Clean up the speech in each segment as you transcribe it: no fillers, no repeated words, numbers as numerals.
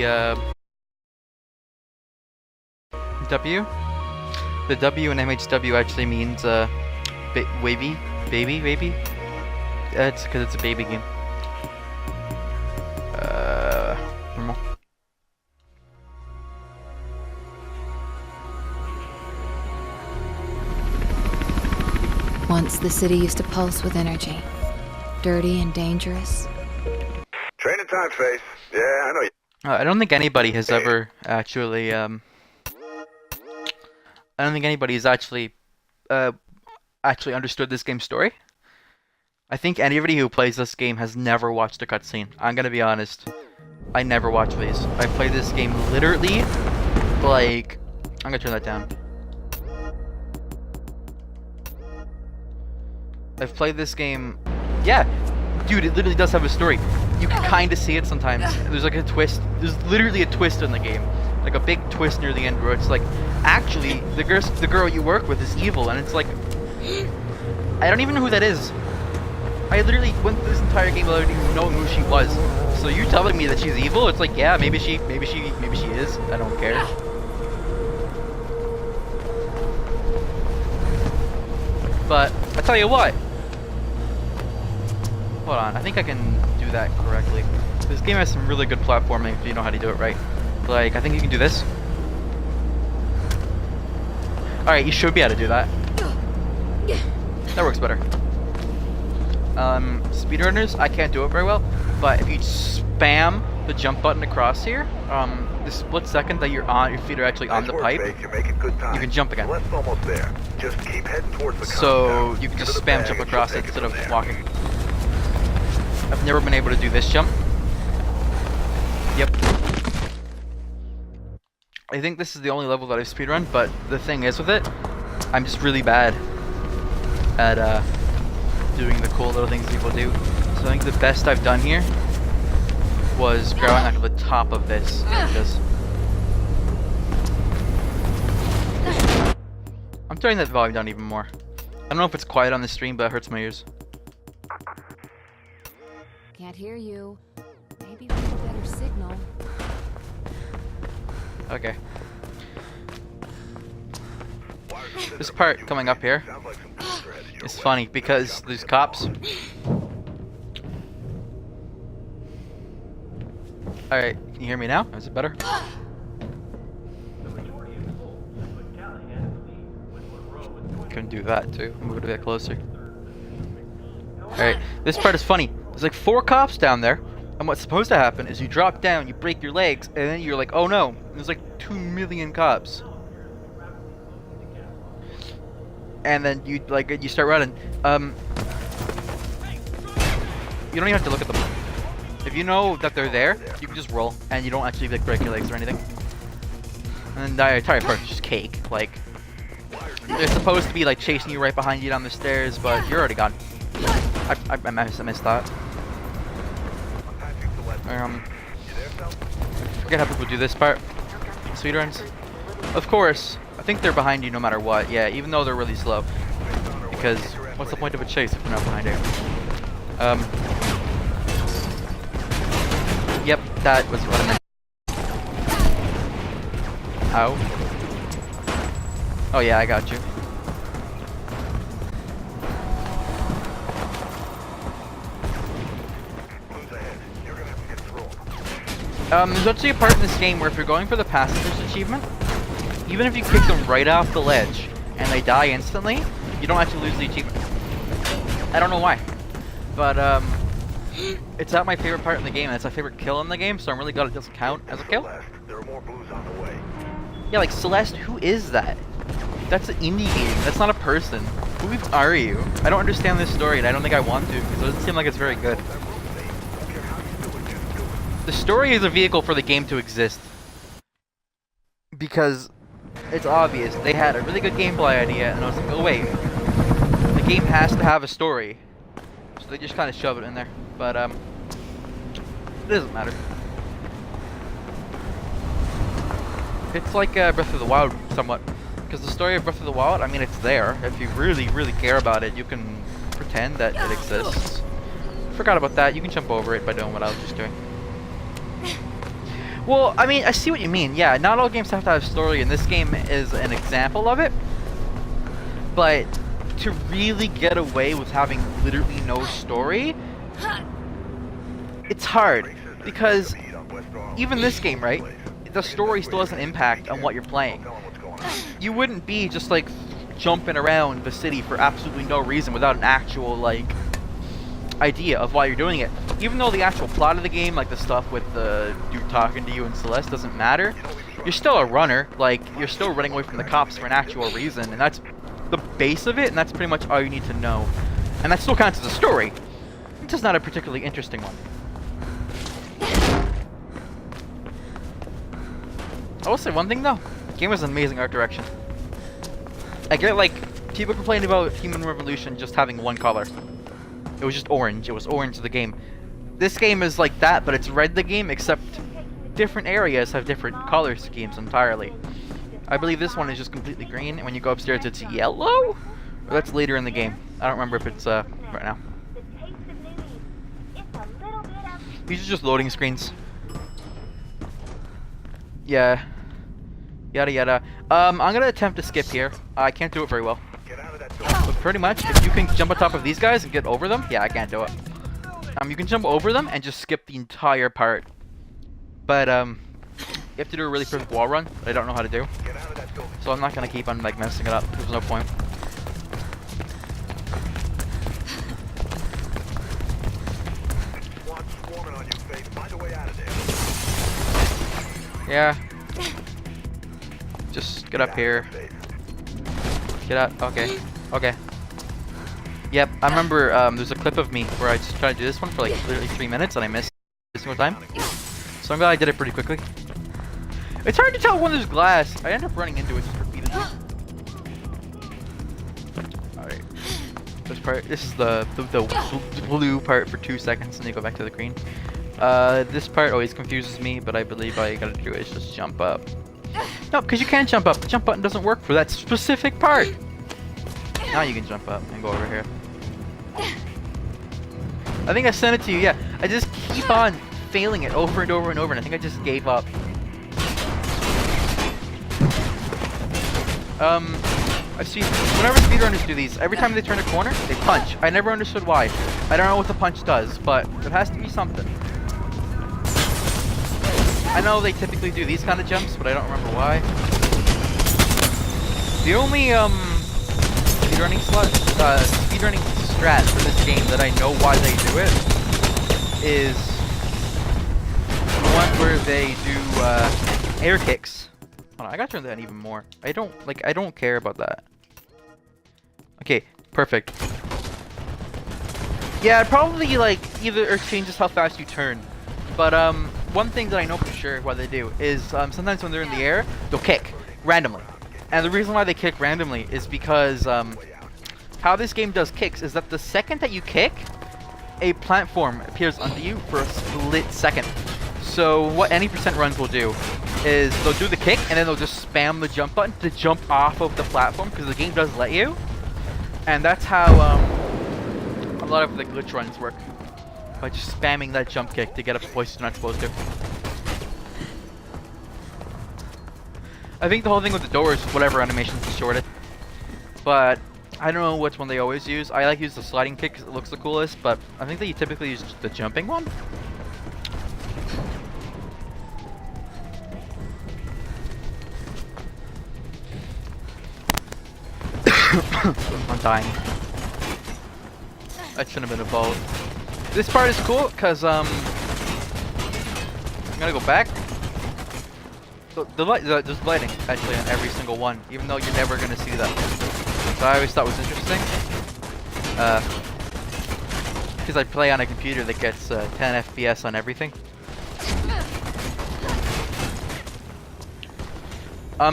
the W. The W in MHW actually means baby. It's because it's a baby game. Normal. Once the city used to pulse with energy. Dirty and dangerous. Training time, Face. Yeah, I know you. I don't think anybody has ever actually, I don't think anybody's actually understood this game's story. I think anybody who plays this game has never watched a cutscene. I'm gonna be honest. I never watch these. I play this game literally, like... I'm gonna turn that down. I've played this game... Yeah! Dude, it literally does have a story. You can kind of see it sometimes. There's like a twist. There's literally a twist in the game. Like a big twist near the end where it's like, actually, the girl you work with is evil. And it's like... I don't even know who that is. I literally went through this entire game without even knowing who she was. So you telling me that she's evil? It's like, yeah, maybe she is. I don't care. But I tell you what. Hold on, I think I can do that correctly. This game has some really good platforming if you know how to do it right. Like, I think you can do this. Alright, you should be able to do that. That works better. Speedrunners, I can't do it very well, but if you spam the jump button across here, the split second that your feet are actually on the pipe, You're making good time. you can jump again. Well, that's almost there. Just keep heading towards the So compound. you can Get just to the spam bag jump and across you'll it take instead of from there. walking. I've never been able to do this jump. Yep. I think this is the only level that I've speedrun, but the thing is with it, I'm just really bad at doing the cool little things people do. So I think the best I've done here was growing onto the top of this. Because I'm turning that volume down even more. I don't know if it's quiet on the stream, but it hurts my ears. Can't hear you. Maybe with a better signal. Okay. This part coming up here Sounds like some good strategy. is funny because these cops. Alright, can you hear me now? Is it better? Can do that too. Move it a bit closer. Alright, this part is funny. There's like 4 cops down there, and what's supposed to happen is you drop down, you break your legs, and then you're like, oh no, there's like 2 million cops. And then you start running. You don't even have to look at them. If you know that they're there, you can just roll, and you don't actually like break your legs or anything. And then the entire part is just cake. Like, they're supposed to be like chasing you right behind you down the stairs, but you're already gone. I missed that. I forget how people do this part. Speedruns. Of course, I think they're behind you no matter what. Yeah, even though they're really slow. Because what's the point of a chase if they're not behind you? Yep, that was what I meant. Ow. Oh yeah, I got you. There's actually a part in this game where if you're going for the passengers achievement, even if you kick them right off the ledge and they die instantly, you don't actually lose the achievement. I don't know why, but it's not my favorite part in the game, and it's my favorite kill in the game, so I'm really glad it doesn't count as a kill. There are more blues on the way. Yeah, like Celeste, who is that? That's an indie game. That's not a person. Who are you? I don't understand this story, and I don't think I want to, because it doesn't seem like it's very good. The story is a vehicle for the game to exist. Because it's obvious. They had a really good gameplay idea, and I was like, oh wait. The game has to have a story. So they just kind of shove it in there. But, it doesn't matter. It's like Breath of the Wild, somewhat. Because the story of Breath of the Wild, I mean, it's there. If you really, really care about it, you can pretend that it exists. Forgot about that. You can jump over it by doing what I was just doing. Well, I mean, I see what you mean. Yeah, not all games have to have story, and this game is an example of it. But to really get away with having literally no story, it's hard. Because even this game, right? The story still has an impact on what you're playing. You wouldn't be just like jumping around the city for absolutely no reason without an actual like idea of why you're doing it. Even though the actual plot of the game, like the stuff with the dude talking to you and Celeste, doesn't matter, you're still a runner. Like, you're still running away from the cops for an actual reason, and that's the base of it, and that's pretty much all you need to know. And that still counts as a story. It's just not a particularly interesting one. I will say one thing though, the game has an amazing art direction. I get like, people complain about Human Revolution just having one color. It was just orange. It was orange the game. This game is like that, but it's red the game, except different areas have different color schemes entirely. I believe this one is just completely green, and when you go upstairs it's yellow? Or that's later in the game. I don't remember if it's right now. These are just loading screens. Yeah. Yada yada. I'm gonna attempt to skip here. I can't do it very well. But pretty much, if you can jump on top of these guys and get over them, yeah, I can't do it. You can jump over them and just skip the entire part. But you have to do a really perfect wall run that I don't know how to do. So I'm not gonna keep on like messing it up. There's no point. Yeah. Just get up here. Get up. Okay. Okay. Yep, I remember there's a clip of me where I just tried to do this one for like literally 3 minutes and I missed every single time. So I'm glad I did it pretty quickly. It's hard to tell when there's glass. I end up running into it just repeatedly. Alright. This is the blue part for 2 seconds and then you go back to the green. This part always confuses me, but I believe all you gotta do is just jump up. No, because you can't jump up. The jump button doesn't work for that specific part. Now you can jump up and go over here. I think I sent it to you, yeah. I just keep on failing it over and over and over, and I think I just gave up. I've seen, whenever speedrunners do these, every time they turn a corner, they punch. I never understood why. I don't know what the punch does, but it has to be something. I know they typically do these kind of jumps, but I don't remember why. The only, speedrunning strat for this game that I know why they do it is the one where they do air kicks. Hold on, I gotta turn that on even more. I don't care about that. Okay, perfect. Yeah, it probably like either changes how fast you turn. But one thing that I know for sure why they do is sometimes when they're in the air, they'll kick randomly. And the reason why they kick randomly is because how this game does kicks is that the second that you kick, a platform appears under you for a split second. So what any percent runs will do is they'll do the kick and then they'll just spam the jump button to jump off of the platform because the game does let you. And that's how a lot of the glitch runs work. By just spamming that jump kick to get up to places you're not supposed to. I think the whole thing with the door is whatever animation's distorted. But I don't know which one they always use. I like to use the sliding kick because it looks the coolest, but I think that you typically use the jumping one. I'm dying. That shouldn't have been a bolt. This part is cool because I'm gonna go back. There's lighting actually on every single one, even though you're never gonna see that. So I always thought was interesting. Because I play on a computer that gets 10 FPS on everything.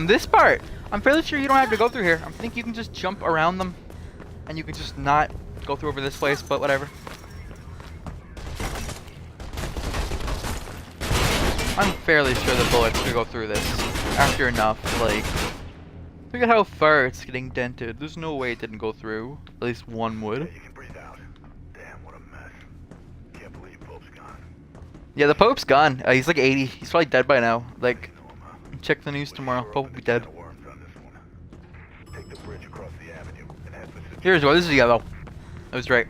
This part, I'm fairly sure you don't have to go through here. I think you can just jump around them, and you can just not go through over this place, but whatever. I'm fairly sure the bullets could go through this after enough, like, look at how far it's getting dented. There's no way it didn't go through. At least one would. You can breathe out. Damn, what a mess. Can't believe Pope's gone. Yeah, the Pope's gone. He's like 80. He's probably dead by now. Like, check the news tomorrow. Pope will be dead. Take the bridge across the avenue and head for Here's one. This is yellow. I was right.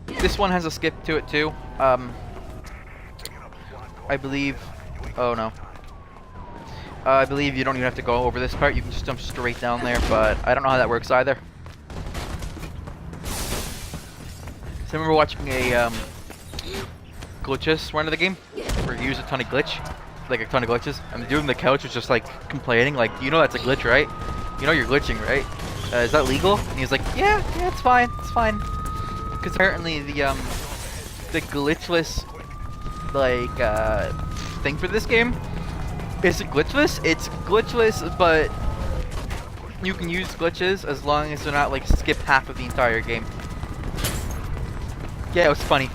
This one has a skip to it too. I believe. Oh no. I believe you don't even have to go over this part. You can just jump straight down there, but I don't know how that works either. So I remember watching a glitches run of the game, where you use a ton of glitch, like a ton of glitches, and the dude on the couch was just like complaining, like, you know that's a glitch, right? You know you're glitching, right? Is that legal? And he's like, yeah, it's fine, because apparently the glitchless like thing for this game isn't glitchless. It's glitchless, but you can use glitches as long as they're not like skip half of the entire game. Yeah, it was funny.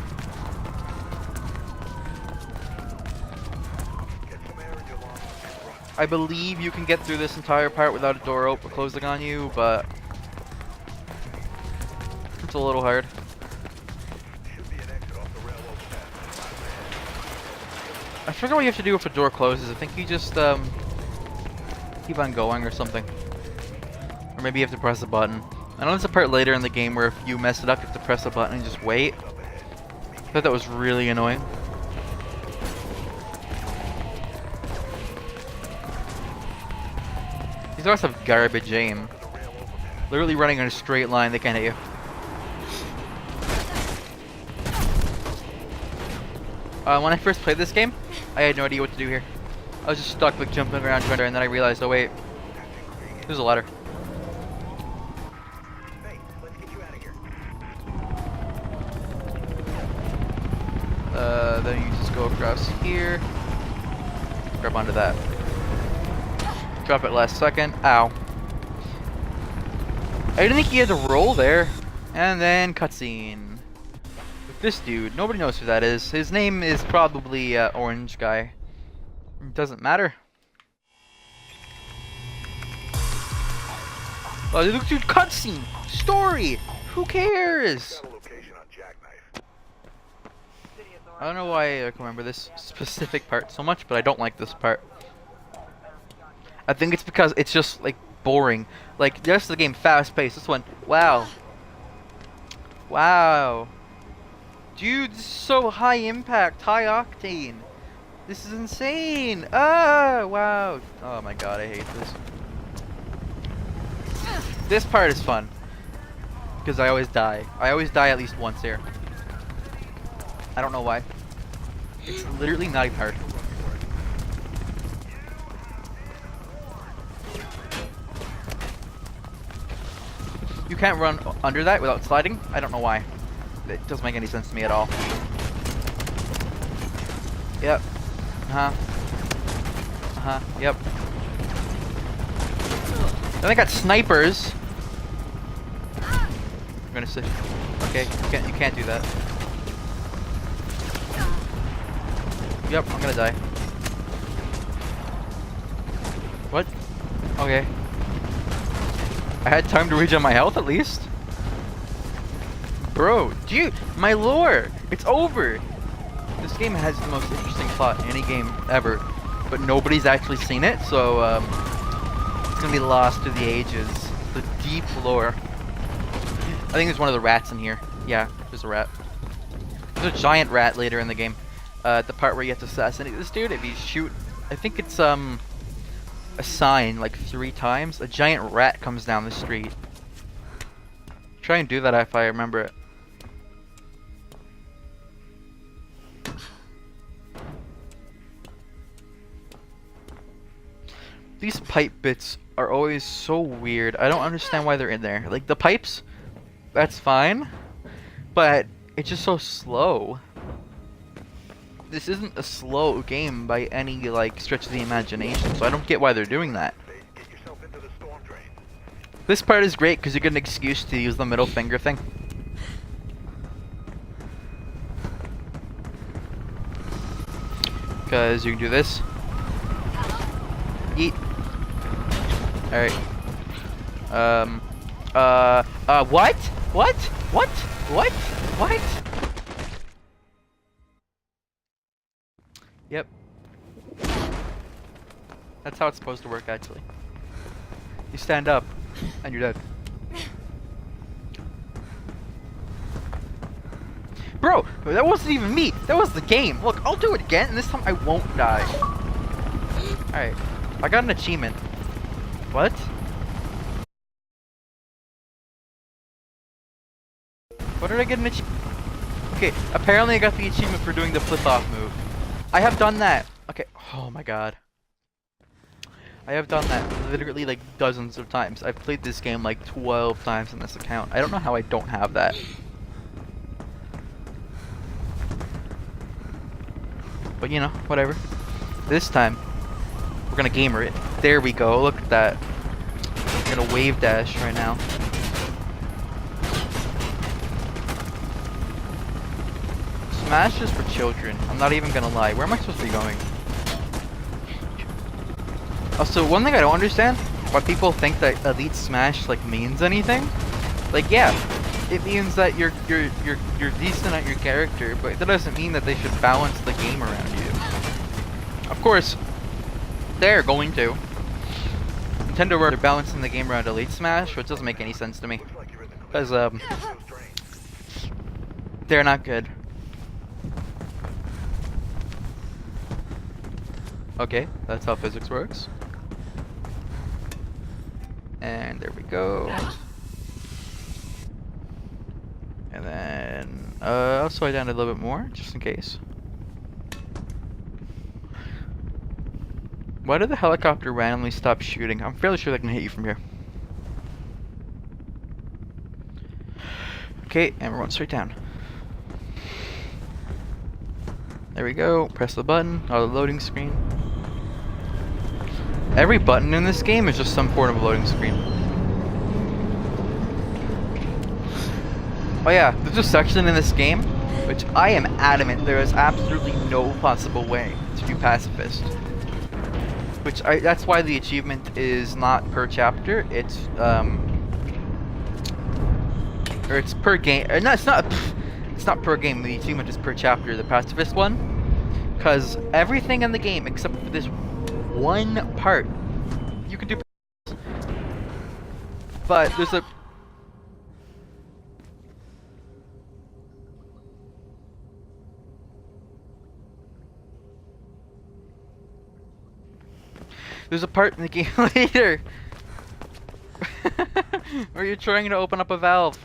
I believe you can get through this entire part without a door closing on you, but it's a little hard. I forget what you have to do if a door closes. I think you just keep on going or something. Or maybe you have to press a button. I know there's a part later in the game where if you mess it up, you have to press a button and just wait. I thought that was really annoying. These dogs have garbage aim. Literally running in a straight line, they can't hit you. When I first played this game, I had no idea what to do here. I was just stuck like jumping around trying to, and then I realized, oh wait, there's a ladder. Hey, let's get you out of here. Then you just go across here, grab onto that, drop it last second. Ow! I didn't think you had to roll there, and then cutscene. This dude, nobody knows who that is. His name is probably Orange Guy. It doesn't matter. Oh, look, dude, cutscene, story. Who cares? Got a location on Jackknife. I don't know why I can remember this specific part so much, but I don't like this part. I think it's because it's just like boring. Like the rest of the game, fast paced. This one, wow, wow. Dude, this is so high impact, high octane. This is insane. Ah, wow. Oh my god, I hate this. This part is fun. Because I always die. I always die at least once here. I don't know why. It's literally not even hard. You can't run under that without sliding. I don't know why. It doesn't make any sense to me at all. Yep. Yep. Then I got snipers. I'm gonna say. Okay, you can't do that. Yep, I'm gonna die. What? Okay. I had time to regen my health at least. Bro, dude, my lore! It's over! This game has the most interesting plot in any game ever, but nobody's actually seen it, so it's gonna be lost to the ages. The deep lore. I think there's one of the rats in here. Yeah, there's a rat. There's a giant rat later in the game. The part where you have to assassinate this dude, if you shoot, I think it's a sign like 3 times, a giant rat comes down the street. Try and do that if I remember it. These pipe bits are always so weird. I don't understand why they're in there. Like the pipes, that's fine, but it's just so slow. This isn't a slow game by any like stretch of the imagination, so I don't get why they're doing that. Get yourself into the storm drain. This part is great because you get an excuse to use the middle finger thing. Because you can do this. Eat. Alright. What? What? What? What? What? Yep. That's how it's supposed to work, actually. You stand up, and you're dead. Bro, that wasn't even me. That was the game. Look, I'll do it again, and this time I won't die. Alright. I got an achievement. What? What did I get an achievement? Okay, apparently I got the achievement for doing the flip-off move. I have done that. Okay, oh my god. I have done that literally like dozens of times. I've played this game like 12 times on this account. I don't know how I don't have that. But you know, whatever. This time, we're gonna gamer it. There we go, look at that. I'm gonna wave dash right now. Smash is for children. I'm not even gonna lie. Where am I supposed to be going? Also, one thing I don't understand, why people think that Elite Smash like means anything. Like, yeah, it means that you're decent at your character, but that doesn't mean that they should balance the game around you. Of course, they're going to. Nintendo were balancing the game around Elite Smash, which doesn't make any sense to me, because they're not good. Okay, that's how physics works. And there we go. And then, I'll slow it down a little bit more, just in case. Why did the helicopter randomly stop shooting? I'm fairly sure they can hit you from here. Okay, and we're going straight down. There we go, press the button, the loading screen. Every button in this game is just some form of loading screen. Oh yeah, there's a section in this game which I am adamant there is absolutely no possible way to do pacifist. That's why the achievement is not per chapter, it's or it's per game. No, it's not per game. The achievement is per chapter, the pacifist one. Cause everything in the game except for this one part you can do, but there's a part in the game later where you're trying to open up a valve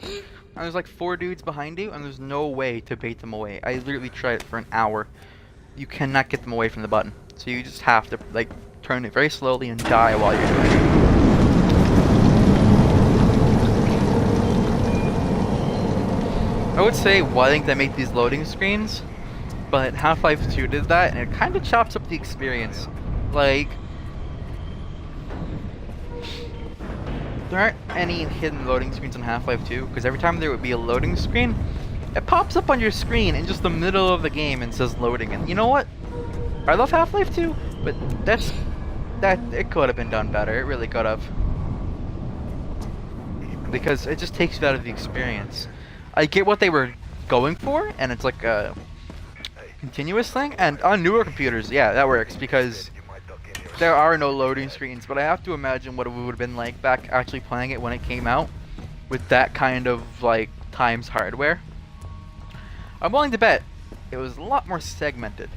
and there's like 4 dudes behind you and there's no way to bait them away. I literally tried it for an hour. You cannot get them away from the button. So you just have to like turn it very slowly and die while you're doing it. I would say, well, I think they make these loading screens, but Half-Life 2 did that and it kind of chops up the experience. Like, there aren't any hidden loading screens in Half-Life 2, because every time there would be a loading screen, it pops up on your screen in just the middle of the game and says loading. And you know what? I love Half-Life 2, but it could have been done better. It really could have. Because it just takes you out of the experience. I get what they were going for, and it's like a continuous thing. And on newer computers, yeah, that works, because there are no loading screens. But I have to imagine what it would have been like back actually playing it when it came out, with that kind of like times hardware. I'm willing to bet it was a lot more segmented.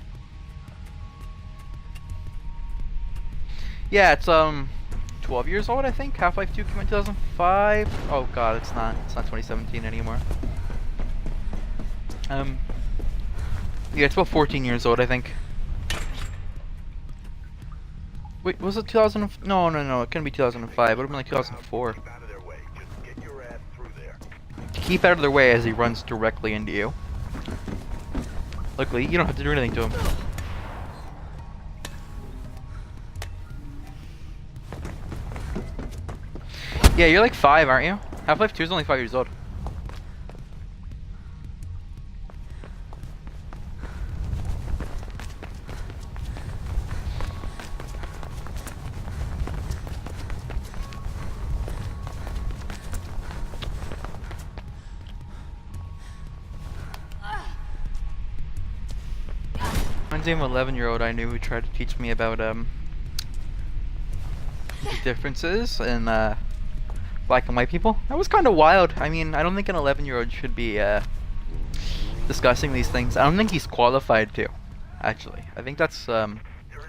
Yeah, it's 12 years old, I think. Half-Life 2 came out in 2005. Oh god, it's not 2017 anymore. Yeah, it's about 14 years old, I think. Wait, was it 2000? No, it couldn't be 2005. It would have been like 2004. Keep out of their way as he runs directly into you. Luckily, you don't have to do anything to him. Yeah, you're like 5, aren't you? Half-Life 2 is only 5 years old. Reminds me of an 11-year-old I knew who tried to teach me about the differences in black and white people. That was kind of wild. I mean, I don't think an 11-year-old should be discussing these things. I don't think he's qualified to, actually. I think that's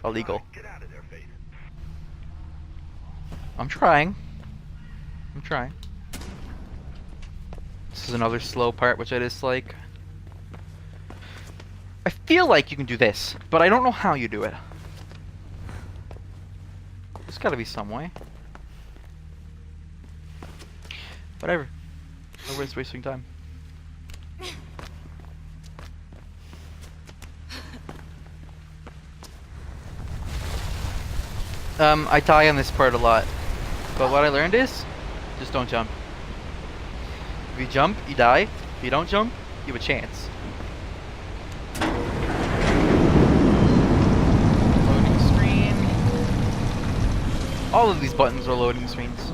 illegal. Get out of there, Faith. I'm trying. I'm trying. This is another slow part, which I dislike. I feel like you can do this, but I don't know how you do it. There's gotta be some way. Whatever. No worth wasting time. I die on this part a lot. But what I learned is, just don't jump. If you jump, you die. If you don't jump, you have a chance. Loading screen. All of these buttons are loading screens.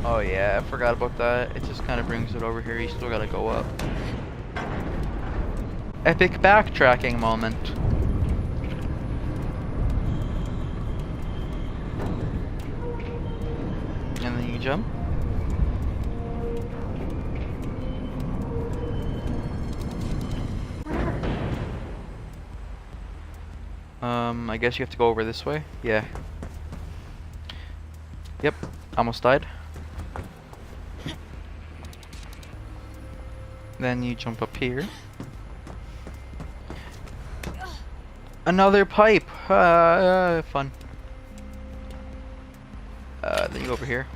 Oh yeah, I forgot about that. It just kind of brings it over here. You still gotta go up. Epic backtracking moment. And then you jump. I guess you have to go over this way. Yeah. Yep. Almost died. Then you jump up here. Another pipe. Fun. Then you go over here.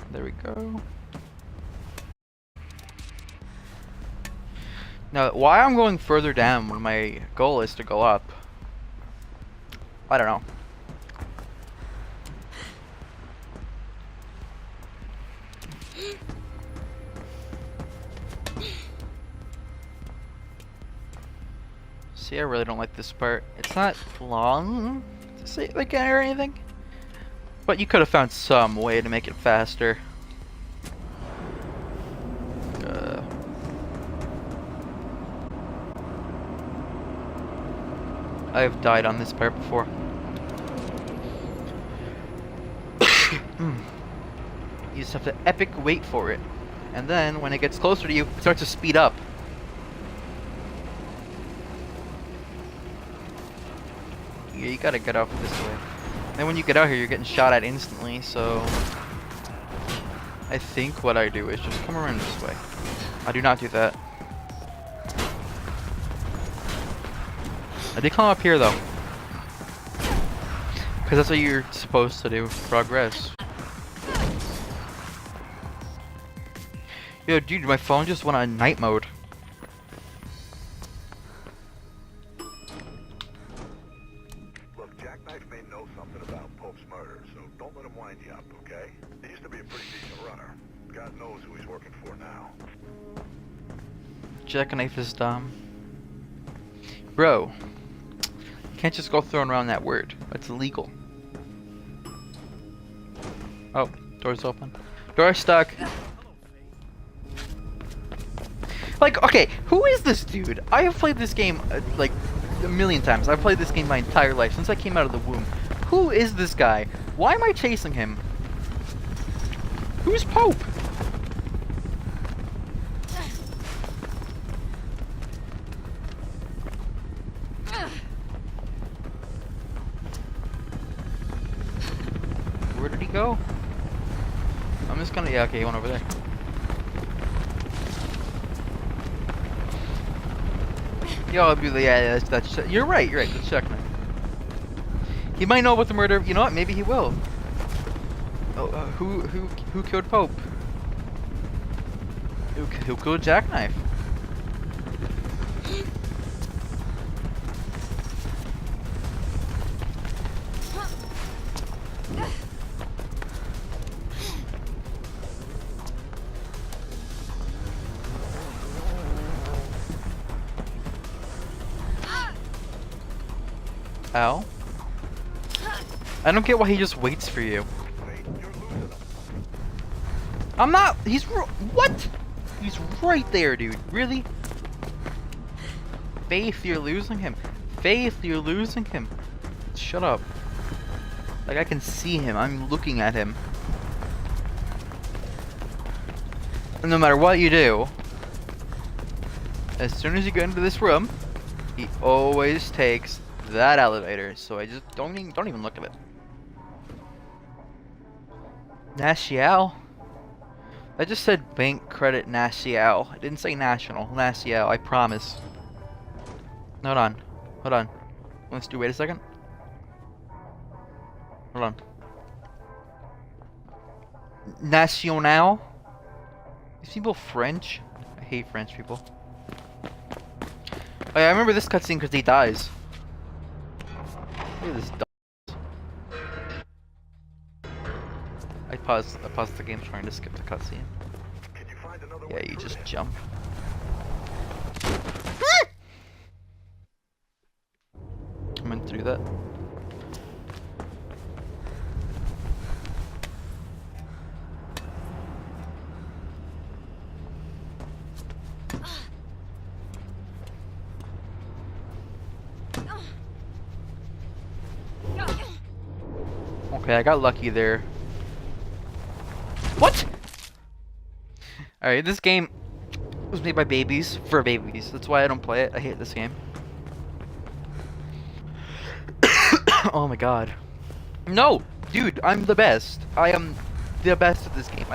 There we go. Now, why I'm going further down when my goal is to go up, I don't know. See, I really don't like this part. It's not long to say like or anything, but you could have found some way to make it faster. I've died on this part before. You just have to epic wait for it, and then when it gets closer to you, it starts to speed up. Yeah, you gotta get out this way. Then when you get out here, you're getting shot at instantly, so I think what I do is just come around this way. I do not do that. I did climb up here though, because that's what you're supposed to do. Progress. Yo, dude, my phone just went on night mode. Look, Jackknife may know something about Pope's murder, so don't let him wind you up, okay? He used to be a pretty decent runner. God knows who he's working for now. Jackknife is dumb. Bro, you can't just go throwing around that word. That's illegal. Oh, door's open. Door's stuck. Like, okay, who is this dude? I have played this game like a million times. I've played this game my entire life since I came out of the womb. Who is this guy? Why am I chasing him? Who's Pope? Where did he go? I'm just gonna, yeah, okay, he went over there. Yo, I'll be, yeah, that's you're right, that's Jackknife. He might know about the murder, you know what, maybe he will. Oh, who killed Pope? Who killed Jackknife? Ow. I don't get why he just waits for you. Hey, you're losing them. I'm not. What? He's right there, dude. Really? Faith, you're losing him. Faith, you're losing him. Shut up. Like, I can see him. I'm looking at him. And no matter what you do, as soon as you get into this room, he always takes that elevator. So I just don't even look at it. Nacial? I just said bank credit Nacial. I didn't say national. Nacial, I promise. Hold on. Hold on. Let's do. Wait a second. Hold on. Nacional? These people French? I hate French people. Oh, yeah, I remember this cutscene because he dies. Look at this dumb. I paused the game trying to skip the cutscene. Can you find another Yeah, way you through just there? jump. I meant to do that. Okay, I got lucky there. What? Alright, this game was made by babies for babies. That's why I don't play it. I hate this game. Oh my god. No! Dude, I'm the best. I am the best at this game.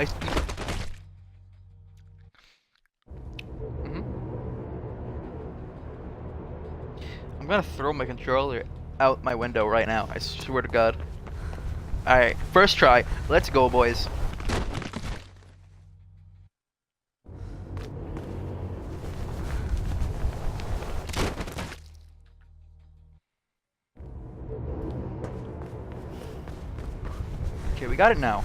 I'm gonna throw my controller out my window right now. I swear to god. Alright, first try. Let's go, boys. Okay, we got it now.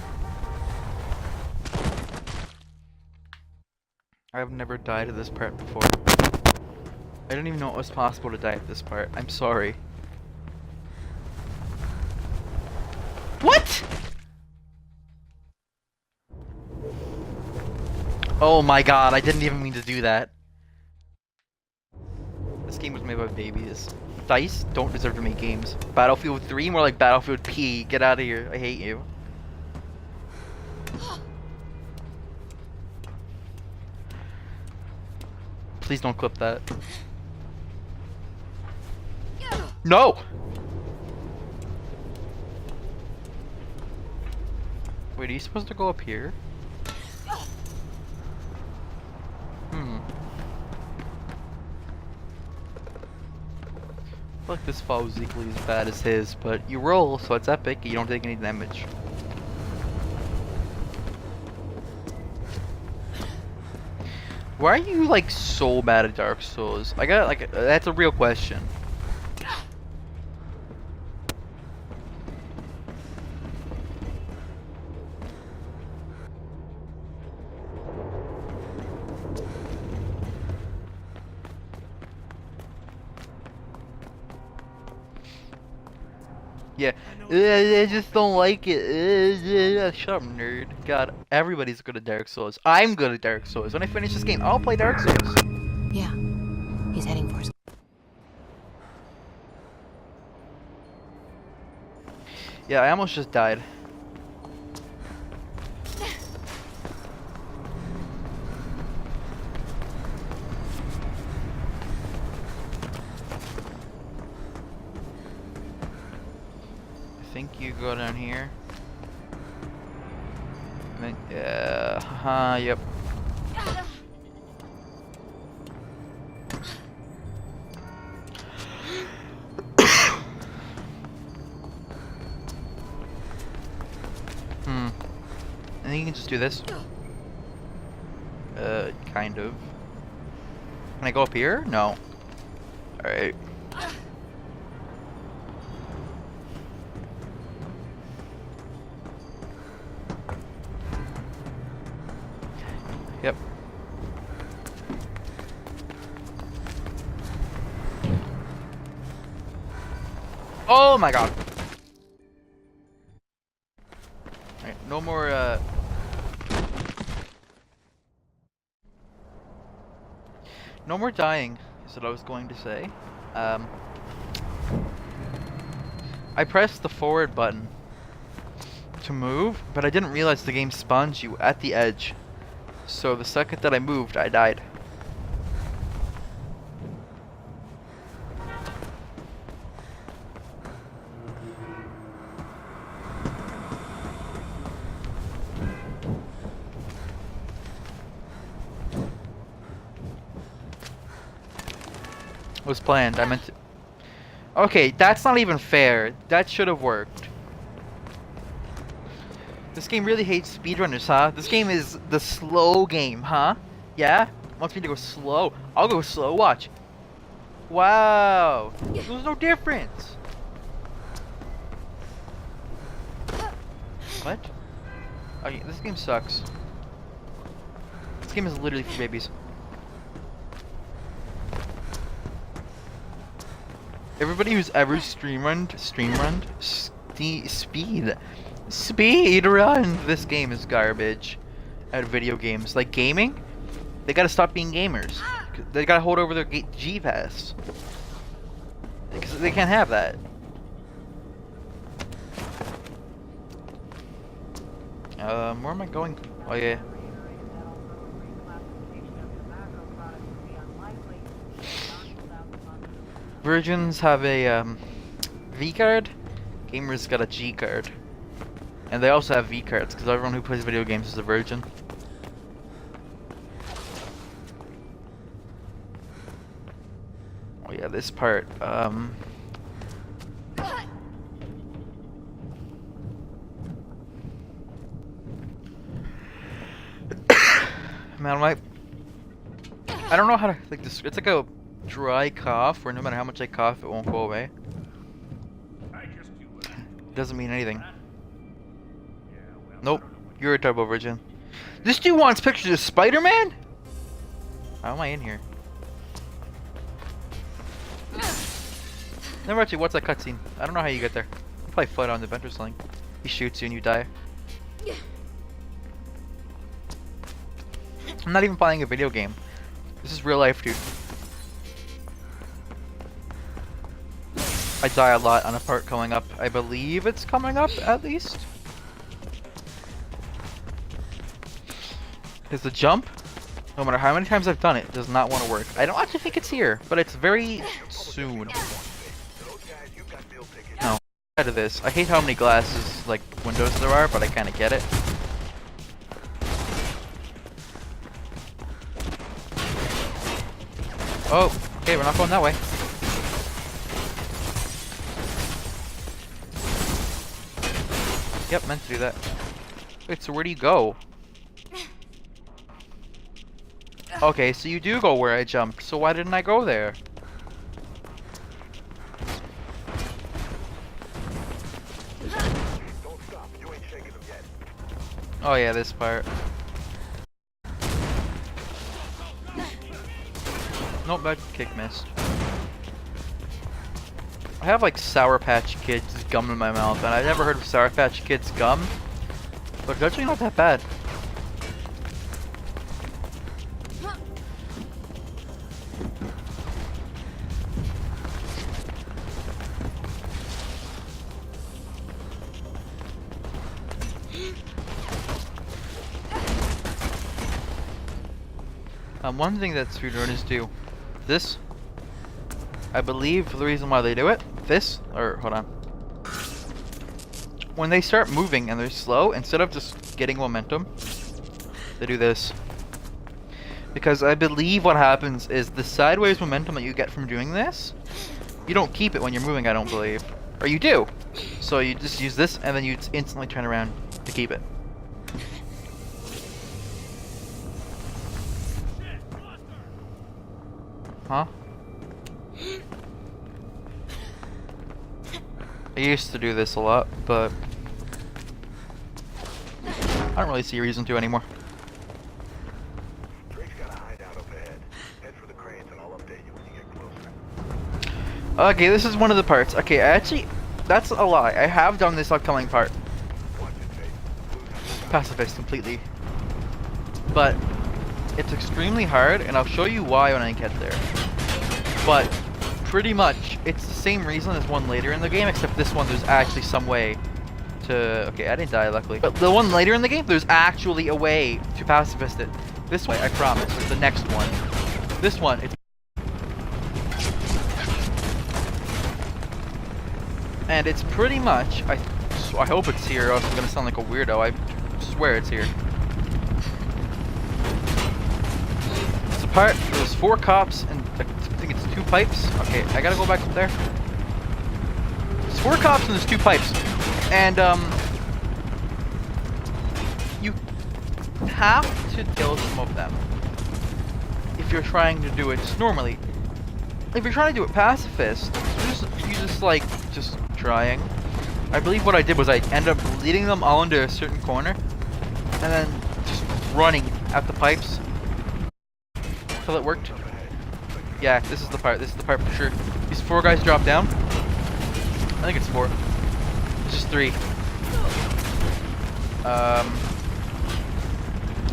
I've never died at this part before. I didn't even know it was possible to die at this part. I'm sorry. What? Oh my god, I didn't even mean to do that. This game was made by babies. DICE don't deserve to make games. Battlefield 3, more like Battlefield P. Get out of here. I hate you. Please don't clip that. No! Wait, are you supposed to go up here? I feel like this fall was equally as bad as his, but you roll, so it's epic, you don't take any damage. Why are you like so bad at Dark Souls? I got like that's a real question. Yeah, I just don't like it. Shut up, nerd. God, everybody's good at Dark Souls. I'm good at Dark Souls. When I finish this game, I'll play Dark Souls. Yeah, he's heading for his... Yeah, I almost just died. I think you go down here. And then, yeah, haha, yep. I think you can just do this. Kind of. Can I go up here? No. Alright. Yep. Oh my god. Alright, no more, no more dying, is what I was going to say. I pressed the forward button to move, but I didn't realize the game spawns you at the edge. So the second that I moved, I died. Was planned. I meant to. Okay, that's not even fair. That should have worked. This game really hates speedrunners, huh? This game is the slow game, huh? Yeah? Wants me to go slow. I'll go slow. Watch. Wow. There's no difference. What? Okay, this game sucks. This game is literally for babies. Everybody who's ever speedrun this game is garbage at video games. Like gaming, they gotta stop being gamers. They gotta hold over their G-Pass. Because they can't have that. Where am I going? Oh yeah. Virgins have a V card, gamers got a G card, and they also have V cards because everyone who plays video games is a virgin. Oh yeah, this part. Man, I don't know how to like this. It's like a dry cough where no matter how much I cough, it won't go away. Doesn't mean anything. Nope, you're a turbo virgin. This dude wants pictures of Spider-Man? How am I in here? Never actually, what's that cutscene? I don't know how you get there. You probably fight on the Adventure Sling. He shoots you and you die. I'm not even playing a video game. This is real life, dude. I die a lot on a part coming up. I believe it's coming up, at least. Because the jump, no matter how many times I've done it, does not want to work. I don't actually think it's here, but it's very soon. No, out of this. I hate how many glasses, like, windows there are, but I kind of get it. Oh, okay, we're not going that way. Yep, meant to do that. Wait, so where do you go? Okay, so you do go where I jumped, so why didn't I go there? Don't stop. You ain't shaking them yet. Oh yeah, this part. Nope, that kick missed. I have like Sour Patch Kids gum in my mouth, and I've never heard of Sour Patch Kids gum, but it's actually not that bad. One thing that speedrunners do, this, I believe the reason why they do it, hold on. When they start moving and they're slow, instead of just getting momentum, they do this. Because I believe what happens is the sideways momentum that you get from doing this, you don't keep it when you're moving, I don't believe. Or you do. So you just use this and then you instantly turn around to keep it. Huh? I used to do this a lot, but I don't really see a reason to anymore. Drake's got a hideout up ahead. Head for the cranes and I'll update you when you get closer. Okay, this is one of the parts. Okay, That's a lie. I have done this upcoming part. Pacifist completely. But it's extremely hard, and I'll show you why when I get there. But pretty much, it's the same reason as one later in the game, except this one there's actually some way to... Okay, I didn't die, luckily. But the one later in the game, there's actually a way to pacifist it. This way, I promise. It's the next one. This one, it's... And it's pretty much... I hope it's here, or else I'm gonna sound like a weirdo. I swear it's here. It's the part, there's 4 cops, and I think it's 2 pipes. Okay, I gotta go back up there. There's 4 cops and there's 2 pipes. And, you have to kill some of them if you're trying to do it just normally. If you're trying to do it pacifist, you just like, just trying. I believe what I did was I ended up leading them all into a certain corner, and then just running at the pipes until it worked. Yeah, this is the part. This is the part for sure. These 4 guys drop down. I think it's 4. It's just 3. Yeah,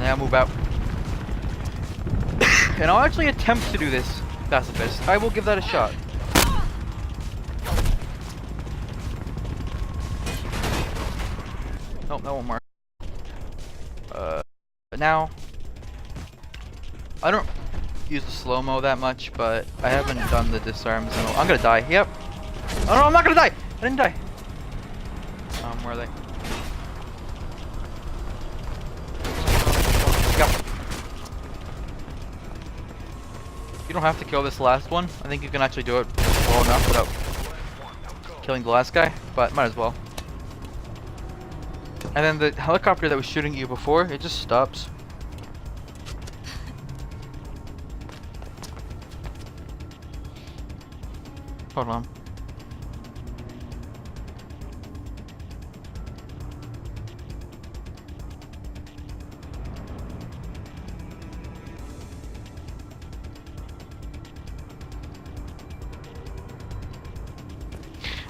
I'll move out. And I'll actually attempt to do this pacifist. I will give that a shot. Nope, that won't mark. But now, I don't use the slow-mo that much, but I haven't done the disarms. I'm gonna die. Yep. Oh no, I'm not gonna die. I didn't die. Where are they? Go. You don't have to kill this last one. I think you can actually do it well enough without killing the last guy, but might as well. And then the helicopter that was shooting you before, it just stops. Hold on.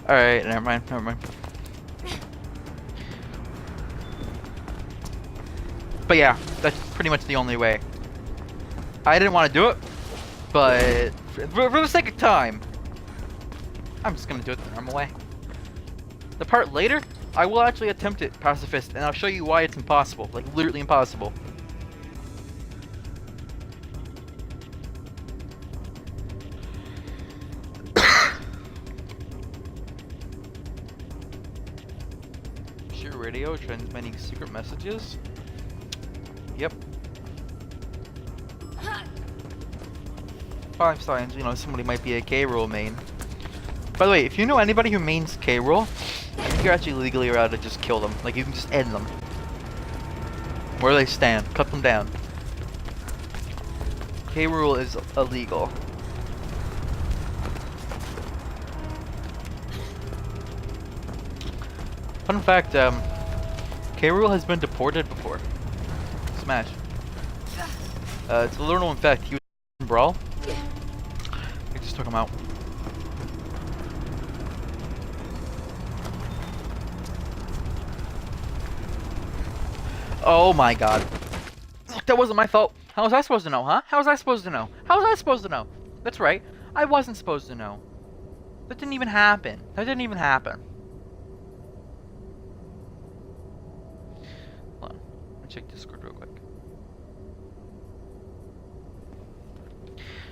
Alright, never mind. But yeah, that's pretty much the only way. I didn't want to do it, but for the sake of time, I'm just gonna do it the normal way. The part later, I will actually attempt it pacifist, and I'll show you why it's impossible, like literally impossible. Sheer radio transmitting secret messages. Yep. 5 signs, you know, somebody might be a K-Rool main. By the way, if you know anybody who mains K-Rool, I think you're actually legally allowed to just kill them. Like, you can just end them. Where they stand. Cut them down. K-Rool is illegal. Fun fact, K-Rool has been deported before. Smash. It's a little known fact. He was in Brawl. I just took him out. Oh my god. That wasn't my fault. How was I supposed to know, huh? How was I supposed to know? How was I supposed to know? That's right. I wasn't supposed to know. That didn't even happen. That didn't even happen. Hold on. Let me check Discord real quick.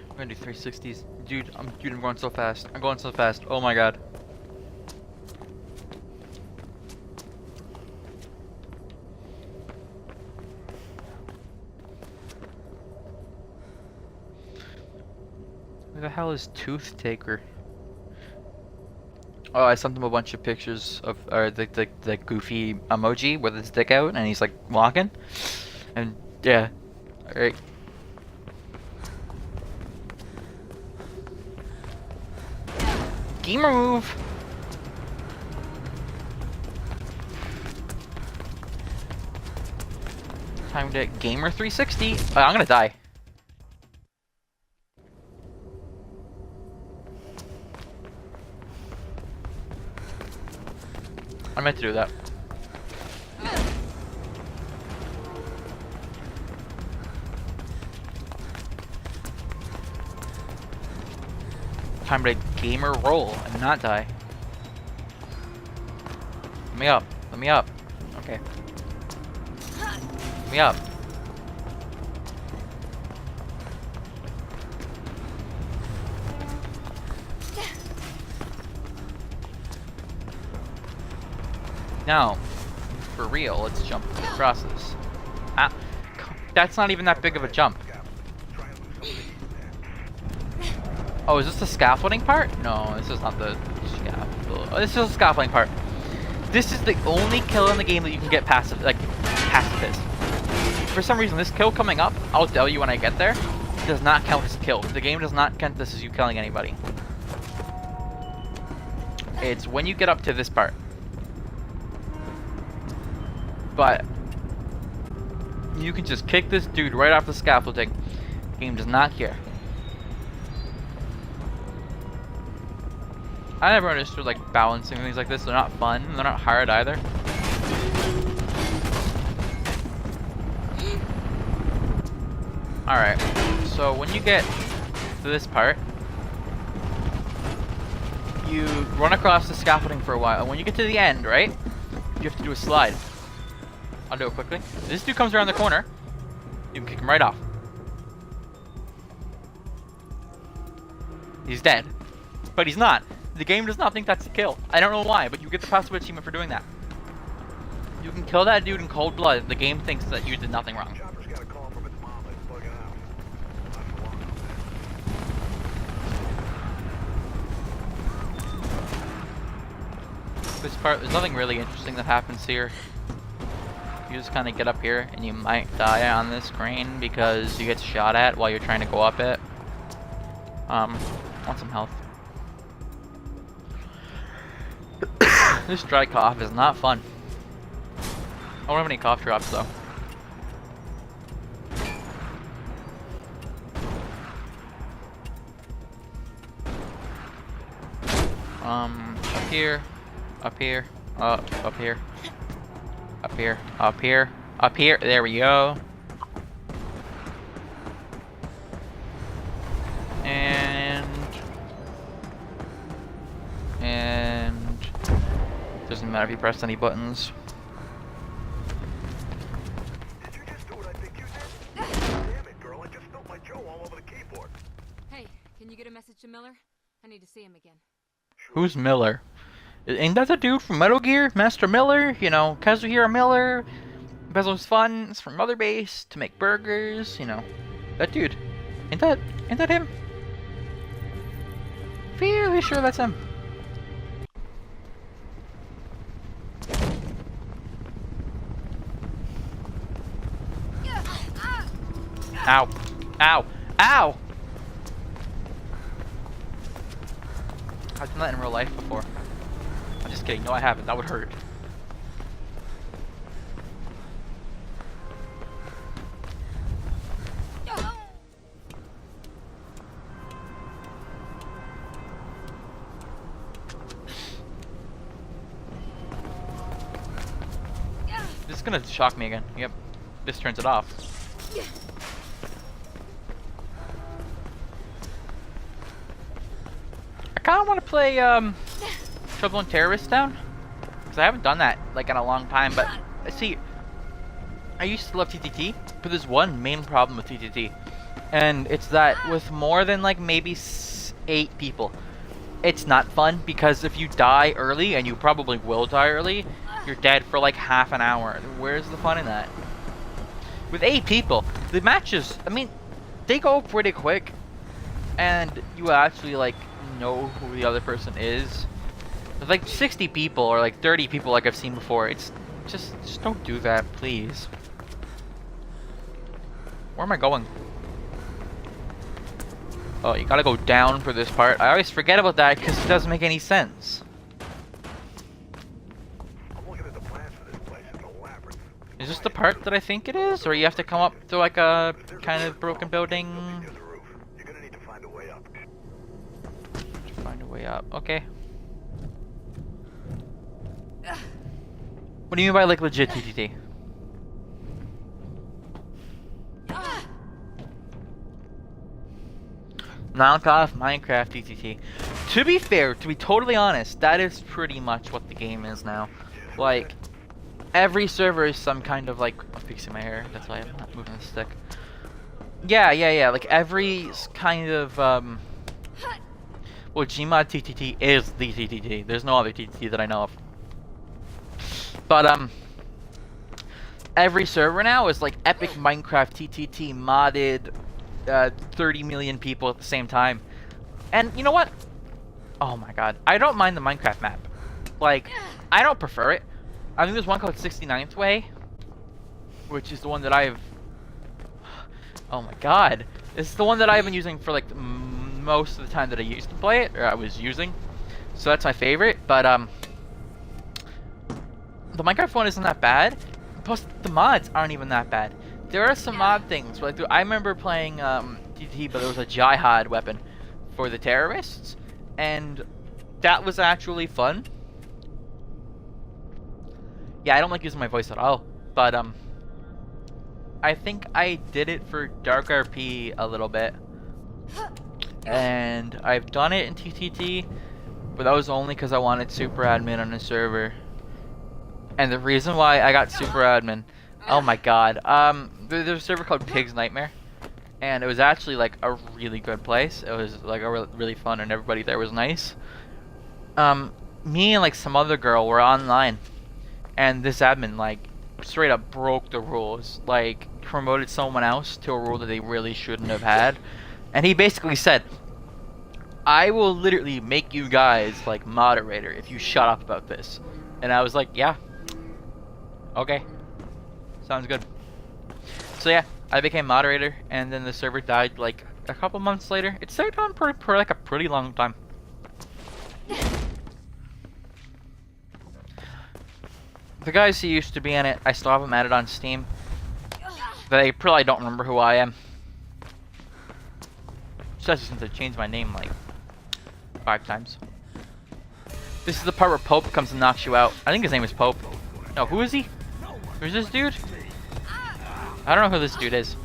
We're gonna do 360s. Dude, I'm going so fast. I'm going so fast. Oh my god. Who the hell is Tooth Taker? Oh, I sent him a bunch of pictures of the goofy emoji with his dick out, and he's like walking. And yeah, all right. Gamer move. Time to Gamer 360. Oh, I'm gonna die. I meant to do that. Time to gamer roll and not die. Let me up. Let me up. Okay. Let me up. Now, for real, let's jump across this. Ah, that's not even that big of a jump. Oh, is this the scaffolding part? No, this is not the scaffold. Oh, this is the scaffolding part. This is the only kill in the game that you can get passive, like pacifist. For some reason, this kill coming up, I'll tell you when I get there, does not count as a kill. The game does not count this as you killing anybody. It's when you get up to this part. But you can just kick this dude right off the scaffolding. The game does not care. I never understood like balancing things like this. They're not fun. They're not hard either. Alright. So when you get to this part, you run across the scaffolding for a while. And when you get to the end, right, you have to do a slide. I'll do it quickly. This dude comes around the corner. You can kick him right off. He's dead. But he's not. The game does not think that's a kill. I don't know why, but you get the passive achievement for doing that. You can kill that dude in cold blood. The game thinks that you did nothing wrong. Chopper's got a call from its mom that's bugging out. Not for long, man. This part, there's nothing really interesting that happens here. You just kind of get up here and you might die on this crane because you get shot at while you're trying to go up it. Want some health. This dry cough is not fun. I don't have any cough drops though. Up here, up here, up here, up here, up here, up here. There we go. And doesn't matter if you press any buttons. Did you just do what I think you did? Damn it, girl! I just spilled my Joe all over the keyboard. Hey, can you get a message to Miller? I need to see him again. Who's Miller? Ain't that the dude from Metal Gear? Master Miller? You know, Kazuhira Miller? Embezzles funds from Mother Base to make burgers, you know. That dude. Ain't that him? Fairly sure that's him. Ow. Ow. Ow! I've done that in real life before. I'm just kidding. No, I haven't. That would hurt. This is gonna shock me again. Yep. This turns it off. I kinda wanna play Trouble in Terrorist Town. Because I haven't done that like in a long time, but see, I used to love TTT, but there's one main problem with TTT. And it's that with more than like maybe 8 people, it's not fun because if you die early, and you probably will die early, you're dead for like half an hour. Where's the fun in that? With 8 people, the matches, I mean, they go pretty quick, and you actually like know who the other person is. With like 60 people or like 30 people like I've seen before, it's just don't do that, please. Where am I going? Oh, you gotta go down for this part. I always forget about that because it doesn't make any sense. I'm looking at the plans for this place. It's a labyrinth. Is this the part that I think it is? Or you have to come up to like a kind of broken building? Near the roof. You're gonna need to find a way up. Find a way up. Okay. What do you mean by like legit TTT? Knockoff Minecraft TTT. To be fair, to be totally honest, that is pretty much what the game is now. Like, every server is some kind of like... I'm fixing my hair, that's why I'm not moving the stick. Yeah. Like, every kind of, well, Gmod TTT is the TTT. There's no other TTT that I know of. But, every server now is like epic Minecraft TTT modded, 30 million people at the same time. And you know what? Oh my god. I don't mind the Minecraft map. Like, I don't prefer it. I think there's one called 69th Way, which is the one that I've... Oh my god. This is the one that I've been using for like most of the time that I used to play it, or I was using. So that's my favorite, but the Minecraft one isn't that bad. Plus, the mods aren't even that bad. There are some mod things. Like, I remember playing TTT, but there was a jihad weapon for the terrorists, and that was actually fun. Yeah, I don't like using my voice at all, but I think I did it for Dark RP a little bit, and I've done it in TTT, but that was only because I wanted super admin on the server. And the reason why I got super admin, oh my god, there's a server called Pig's Nightmare, and it was actually like a really good place. It was like really fun, and everybody there was nice. Me and like some other girl were online, and this admin like straight up broke the rules, like promoted someone else to a role that they really shouldn't have had, and he basically said, I will literally make you guys like moderator if you shut up about this. And I was like, yeah, okay, sounds good. So yeah, I became moderator, and then the server died like a couple months later. It stayed on for like a pretty long time. The guys who used to be in it, I still have them added on Steam. They probably don't remember who I am. Especially since I changed my name like 5 times. This is the part where Pope comes and knocks you out. I think his name is Pope. No, who is he? Who's this dude? I don't know who this dude is.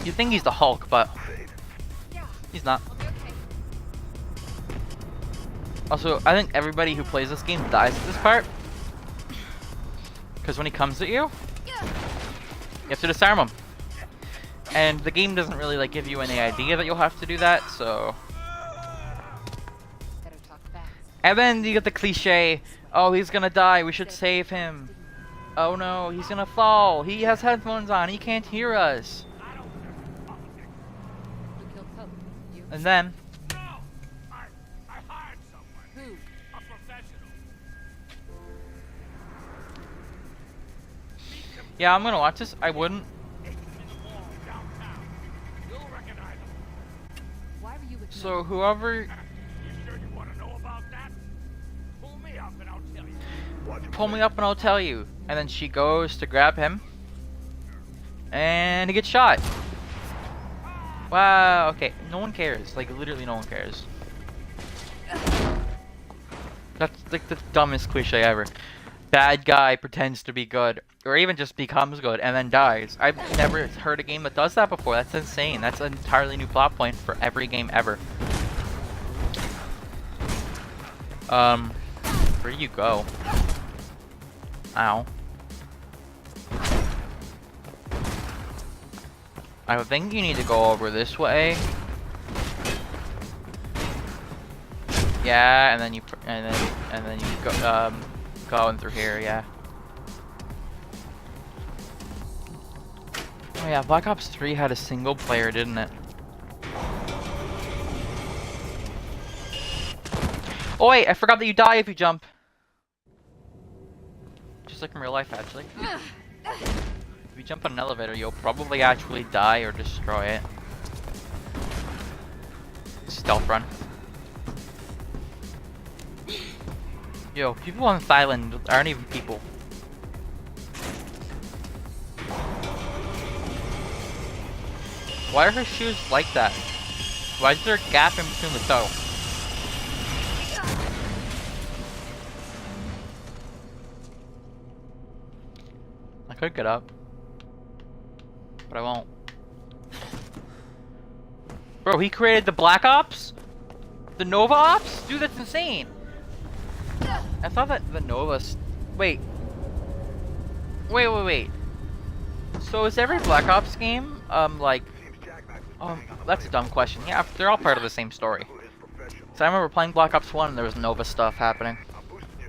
You think he's the Hulk, but he's not. Also, I think everybody who plays this game dies at this part. Because when he comes at you, you have to disarm him. And the game doesn't really like give you any idea that you'll have to do that, so... Better talk fast. And then you get the cliche, oh, he's gonna die, we should save him. Oh no, he's gonna fall, he has headphones on, he can't hear us. Who killed Pope? You? And then, No! I hired someone. Who? A professional. yeah, I'm gonna watch this, I wouldn't. In the mall downtown. You'll recognize him. Why were you with So whoever, You sure you want to know about that? Pull me up and I'll tell you. pull me up and I'll tell you. And then she goes to grab him. And he gets shot. Wow, okay, no one cares, like literally no one cares. That's like the dumbest cliche ever. Bad guy pretends to be good, or even just becomes good and then dies. I've never heard a game that does that before. That's insane. That's an entirely new plot point for every game ever. Where do you go? Ow. I think you need to go over this way. Yeah, and then you go going through here, yeah. Oh yeah, Black Ops 3 had a single player, didn't it? Oh wait, I forgot that you die if you jump. Just like in real life, actually. If you jump on an elevator, you'll probably actually die or destroy it. Stealth run. Yo, people on Thailand aren't even people. Why are her shoes like that? Why is there a gap in between the toe? could get up, but I won't. Bro, he created the Black Ops? The Nova Ops? Dude, that's insane. I thought that the Novas... Wait. Wait. So is every Black Ops game, like... that's a dumb question. Yeah, they're all part of the same story. So I remember playing Black Ops 1 and there was Nova stuff happening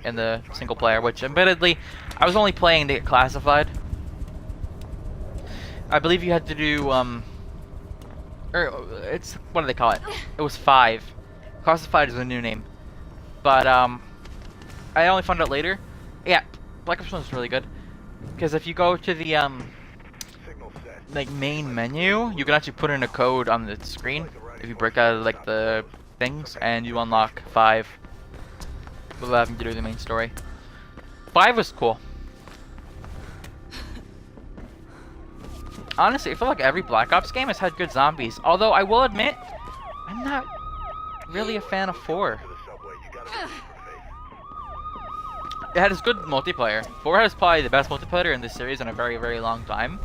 in the single player, which admittedly, I was only playing to get classified. I believe you had to do, it's, what do they call it? It was 5. Classified is a new name. But, I only found out later. Yeah, Black Ops 1 is really good. Because if you go to the, like, main menu, you can actually put in a code on the screen. If you break out of, like, the things, and you unlock 5. Without having to do the main story. 5 was cool. Honestly, I feel like every Black Ops game has had good zombies. Although, I will admit, I'm not really a fan of 4. It has good multiplayer. 4 has probably the best multiplayer in this series in a very, very long time.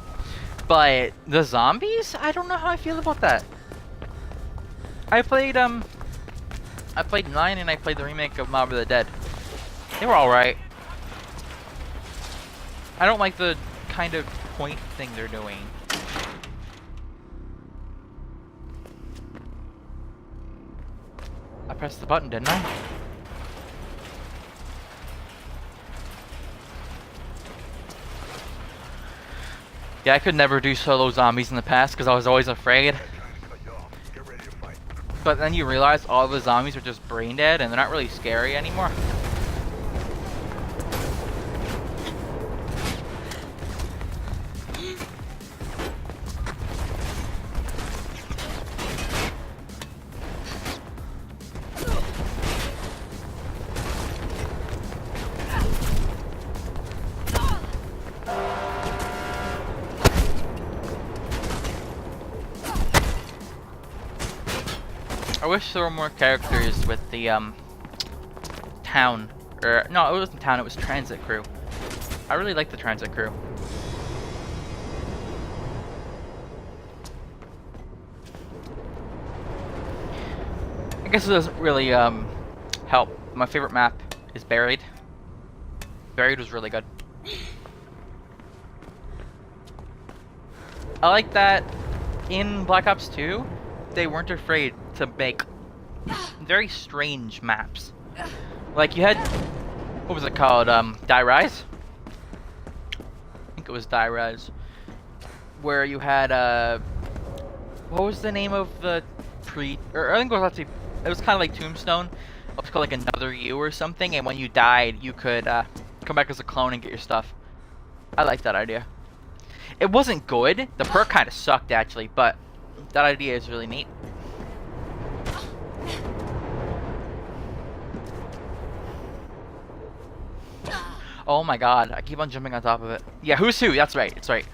But the zombies? I don't know how I feel about that. I played 9 and I played the remake of Mob of the Dead. They were alright. I don't like the kind of point thing they're doing. I pressed the button, didn't I? Yeah, I could never do solo zombies in the past because I was always afraid. But then you realize all the zombies are just brain dead and they're not really scary anymore. I wish there were more characters with the town, or no, it wasn't town, it was transit crew. I really like the transit crew. I guess it doesn't really help. My favorite map is Buried. Buried was really good. I like that in Black Ops 2 they weren't afraid to make very strange maps. Like you had, what was it called? Die Rise? I think it was Die Rise. Where you had what was the name of the or I think it was actually, it was kind of like Tombstone. It was called like Another You or something, and when you died you could come back as a clone and get your stuff. I like that idea. It wasn't good. The perk kind of sucked actually, but that idea is really neat. Oh my god, I keep on jumping on top of it. Yeah, Who's Who, that's right, it's right.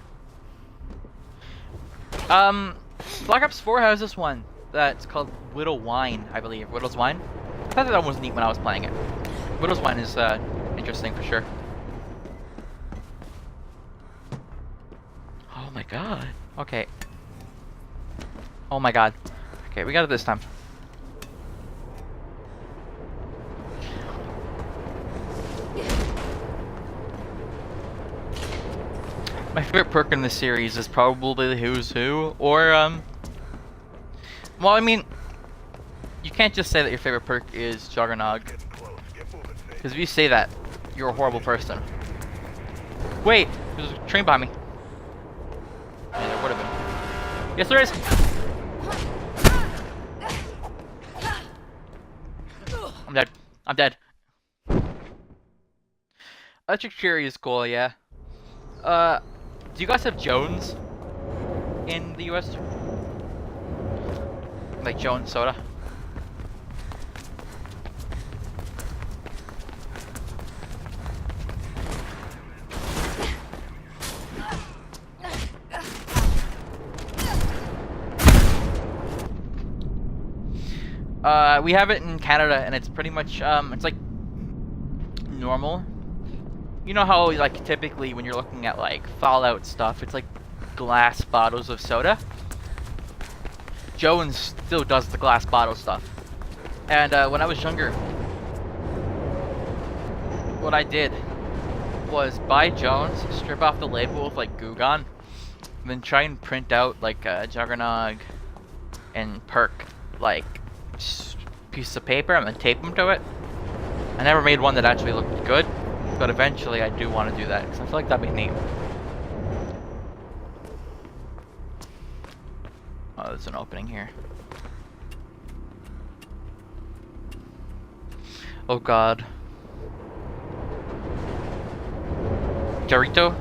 Black Ops 4 has this one that's called Widow Wine, I believe. Widow's Wine? I thought that was neat when I was playing it. Widow's Wine is interesting for sure. Oh my god. Okay. Oh my god. Okay, we got it this time. My favorite perk in this series is probably the Who's Who, or well, I mean, you can't just say that your favorite perk is Juggernog, because if you say that, you're a horrible person. Wait, there's a train behind me. Yeah, there would have been. Yes, there is. I'm dead. I'm dead. Electric Cherry is cool, yeah. Do you guys have Jones in the US? Like Jones soda? We have it in Canada, and it's pretty much, it's like normal. You know how like typically when you're looking at like Fallout stuff, it's like glass bottles of soda. Jones still does the glass bottle stuff. And when I was younger, what I did was buy Jones, strip off the label with like Goo Gone, and then try and print out like Juggernog and Perk like pieces of paper and then tape them to it. I never made one that actually looked good, but eventually I do want to do that because I feel like that'd be neat. Oh, there's an opening here. Oh god. Jarito?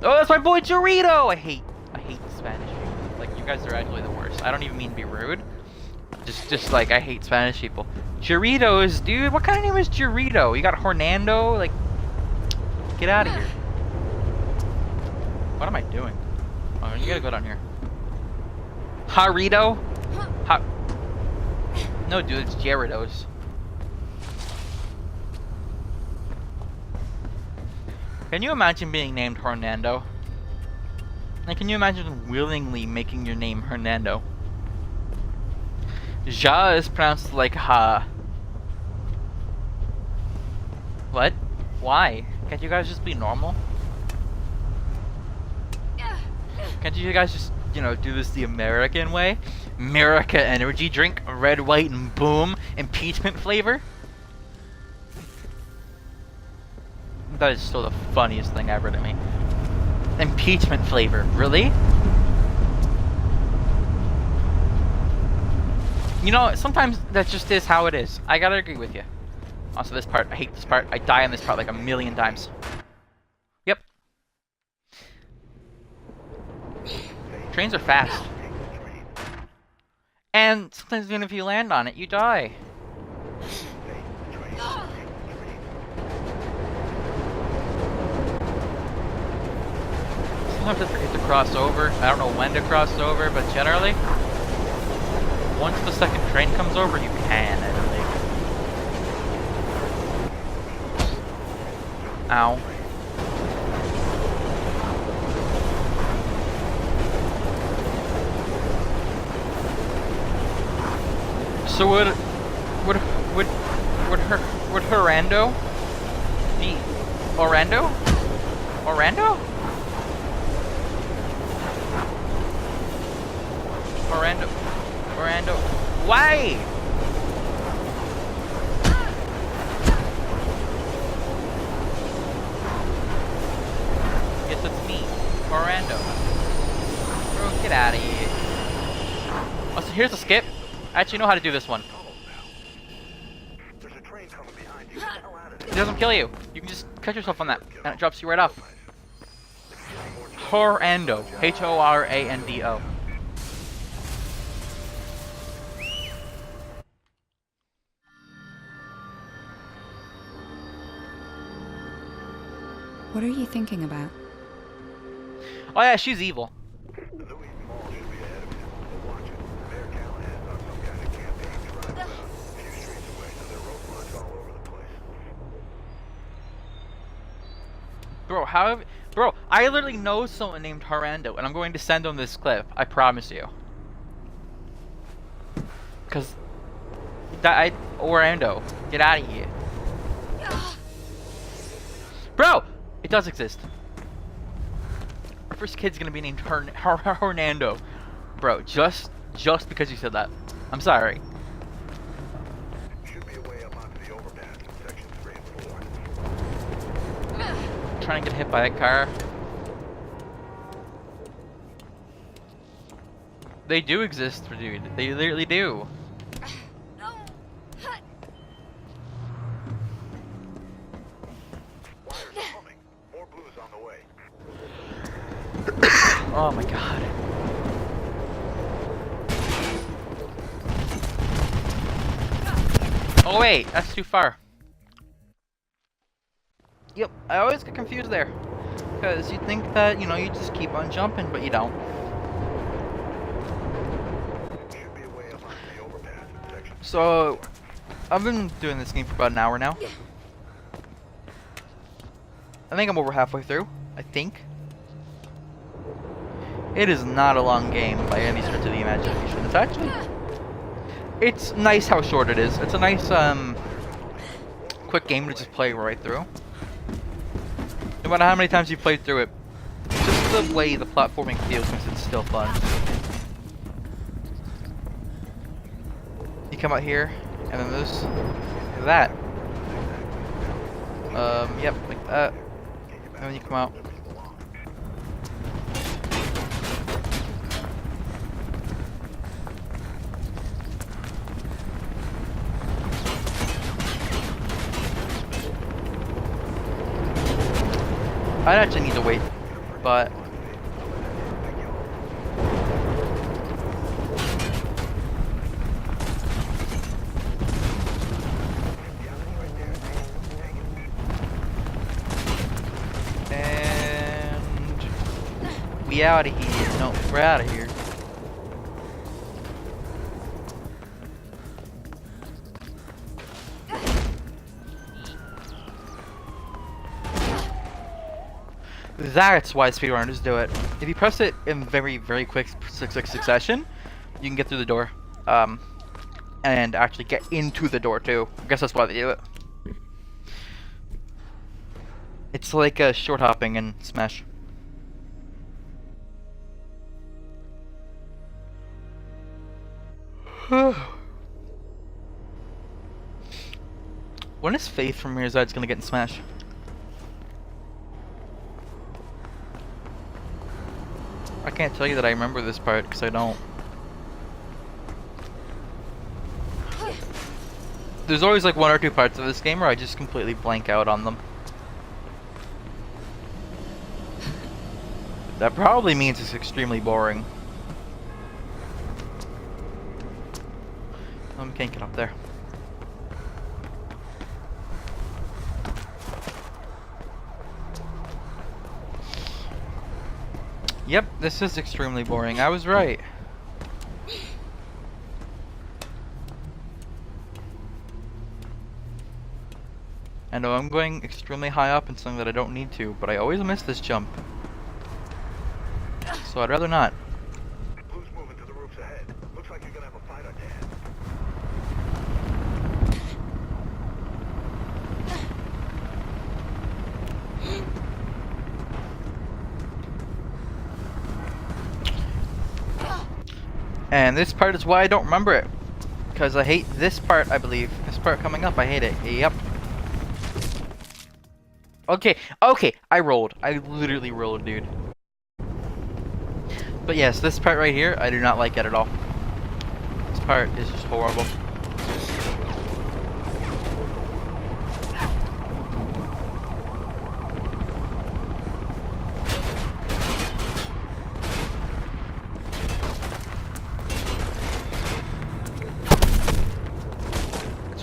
Oh, that's my boy Jarito! I hate Spanish people. Like, you guys are actually the worst. I don't even mean to be rude. Just like, I hate Spanish people. Jarritos, dude? What kind of name is Jarito? You got Hornando? Like, get out of here. What am I doing? Oh, you gotta go down here. Harito? No, dude, it's Gyarados. Can you imagine being named Hernando? Like, can you imagine willingly making your name Hernando? Ja is pronounced like ha. What? Why? Can't you guys just be normal? Can't you guys just, you know, do this the American way? America energy drink, red, white, and boom, impeachment flavor? That is still the funniest thing ever to me. Impeachment flavor, really? You know, sometimes that just is how it is. I gotta agree with you. Also, this part, I hate this part. I die on this part like a million times. Yep. Trains are fast. And sometimes even if you land on it, you die. Sometimes I forget to cross over. I don't know when to cross over, but generally, once the second train comes over, you can, I believe. Ow. So would Horando be Orando? Orando? Orando. Why? Guess it's me, Orando. Bro, get out of here. Oh, so here's a skip. I actually know how to do this one. There's a train coming behind you. Get the hell out of there. It doesn't kill you. You can just cut yourself on that, and it drops you right off. Horando. Horando. What are you thinking about? Oh yeah, she's evil. The Louis Mall should be ahead of you. But watch it. Mayor Callahan's on some kind of campaign drive a few streets away, so there are roadblocks all over the place. Bro, I literally know someone named Horando, and I'm going to send them this clip. I promise you. Cause Orando, get out of here, bro. It does exist. Our first kid's gonna be named Hernando, bro. Just because you said that. I'm sorry. Should be a way up onto the overpass in sections 3 and 4. Trying to get hit by that car. They do exist, dude. They literally do. Wires are coming. More blues on the way. Oh my god. Oh wait, that's too far. Yep, I always get confused there. Because you think that, you know, you just keep on jumping, but you don't. Should be a way up onto the overpass in sections. So, I've been doing this game for about an hour now. I think I'm over halfway through. I think. It is not a long game by any stretch of the imagination. It's actually... It's nice how short it is. It's a nice, quick game to just play right through. No matter how many times you played through it, just the way the platforming feels makes it still fun. You come out here, and then there's that. Yep, like that. And then you come out. I'd actually need to wait, but... And... we out of here. No, we're out of here. That's why speedrunners do it. If you press it in very quick succession, you can get through the door. And actually get into the door too. I guess that's why they do it. It's like short hopping in Smash. When is Faith from Mirror's Edge gonna get in Smash? I can't tell you that I remember this part, because I don't. There's always like one or two parts of this game where I just completely blank out on them. That probably means it's extremely boring. Can't get up there. Yep, this is extremely boring. I was right. I know I'm going extremely high up in something that I don't need to, but I always miss this jump. So I'd rather not. Who's moving to the roofs ahead? Looks like you're gonna have a fight on your hands. And this part is why I don't remember it. Because I hate this part, I believe. This part coming up, I hate it. Yep. Okay, I rolled. I literally rolled, dude. But yes, this part right here, I do not like it at all. This part is just horrible.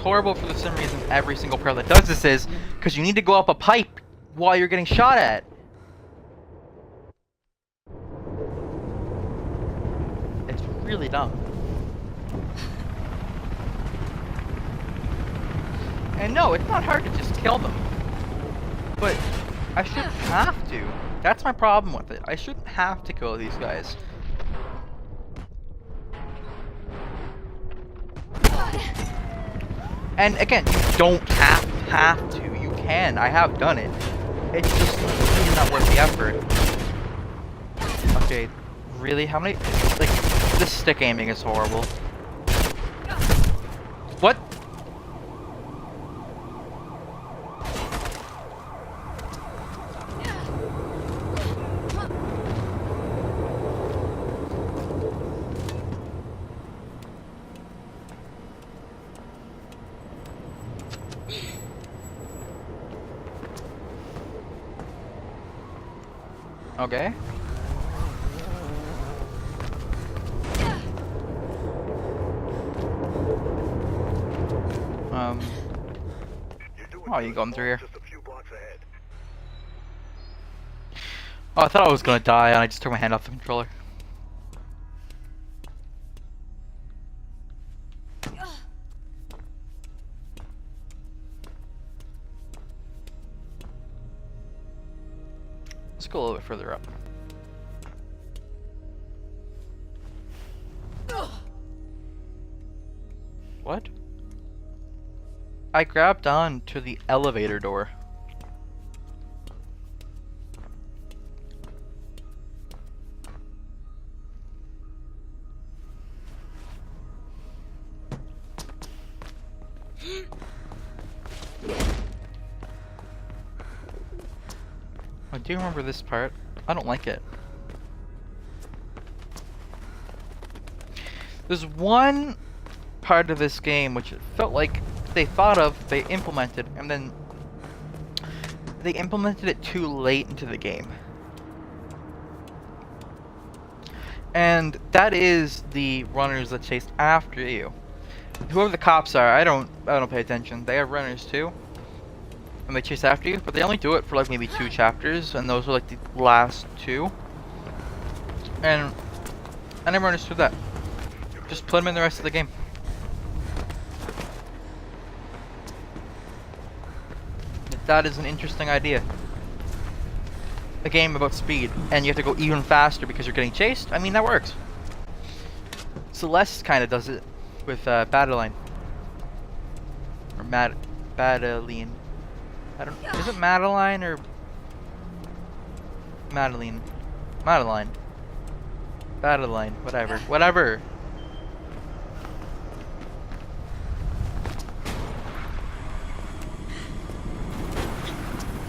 Horrible for the same reason every single player that does this is because you need to go up a pipe while you're getting shot at. It's really dumb. And no, it's not hard to just kill them. But I shouldn't have to. That's my problem with it. I shouldn't have to kill these guys. And again, you don't have to. You can. I have done it. It's just really not worth the effort. Okay, really? How many? Like, this stick aiming is horrible. What? Okay. Oh, you going through here? Just a few blocks ahead. Oh, I thought I was gonna die and I just took my hand off the controller. Let's go a little bit further up. What? I grabbed on to the elevator door. I do remember this part. I don't like it. There's one part of this game which it felt like they thought of, they implemented, and then they implemented it too late into the game. And that is the runners that chase after you. Whoever the cops are, I don't pay attention. They have runners too. And they chase after you, but they only do it for like maybe 2 chapters, and those are like the last 2. And I never understood that. Just put them in the rest of the game. That is an interesting idea. A game about speed, and you have to go even faster because you're getting chased. I mean, that works. Celeste kind of does it with Badeline. Or Badeline. I don't. Is it Madeline or Madeline? Madeline. Badeline. Whatever. Whatever.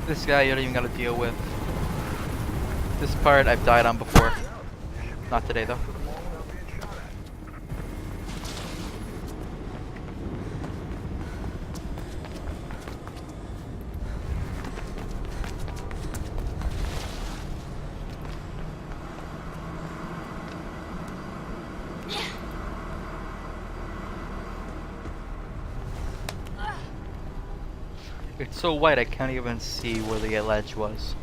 This guy you don't even gotta deal with. This part I've died on before. Not today though. It's so white I can't even see where the ledge was.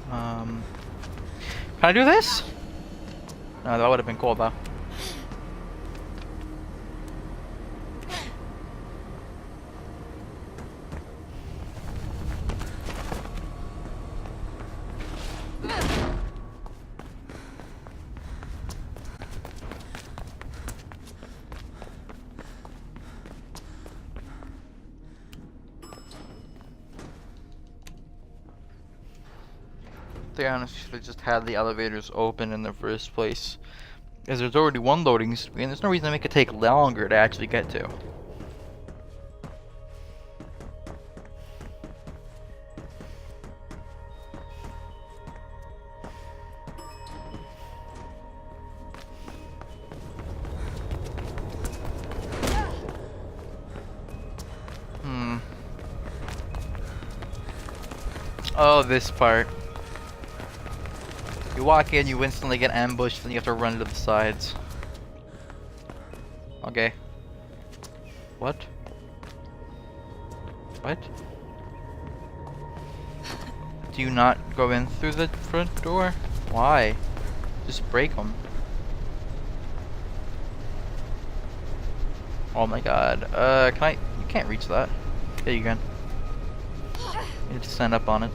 Can I do this? No, that would have been cool though. They honestly should have just had the elevators open in the first place. Because there's already one loading screen, there's no reason to make it take longer to actually get to. Oh, this part. You walk in, you instantly get ambushed, then you have to run to the sides. Okay. What? What? Do you not go in through the front door? Why? Just break them. Oh my god. Can I? You can't reach that. Yeah, you can. You have to stand up on it.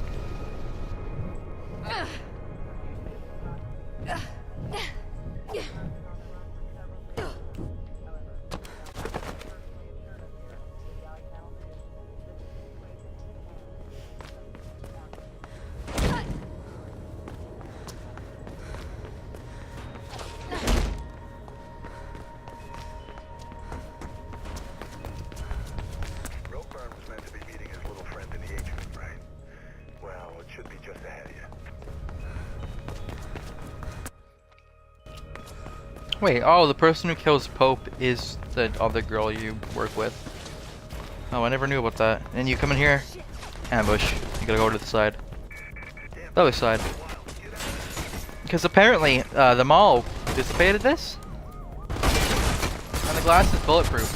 Wait, oh, the person who kills Pope is the other girl you work with. Oh, I never knew about that. And you come in here, ambush. You gotta go to the side. The other side. Because apparently, the mall dissipated this. And the glass is bulletproof.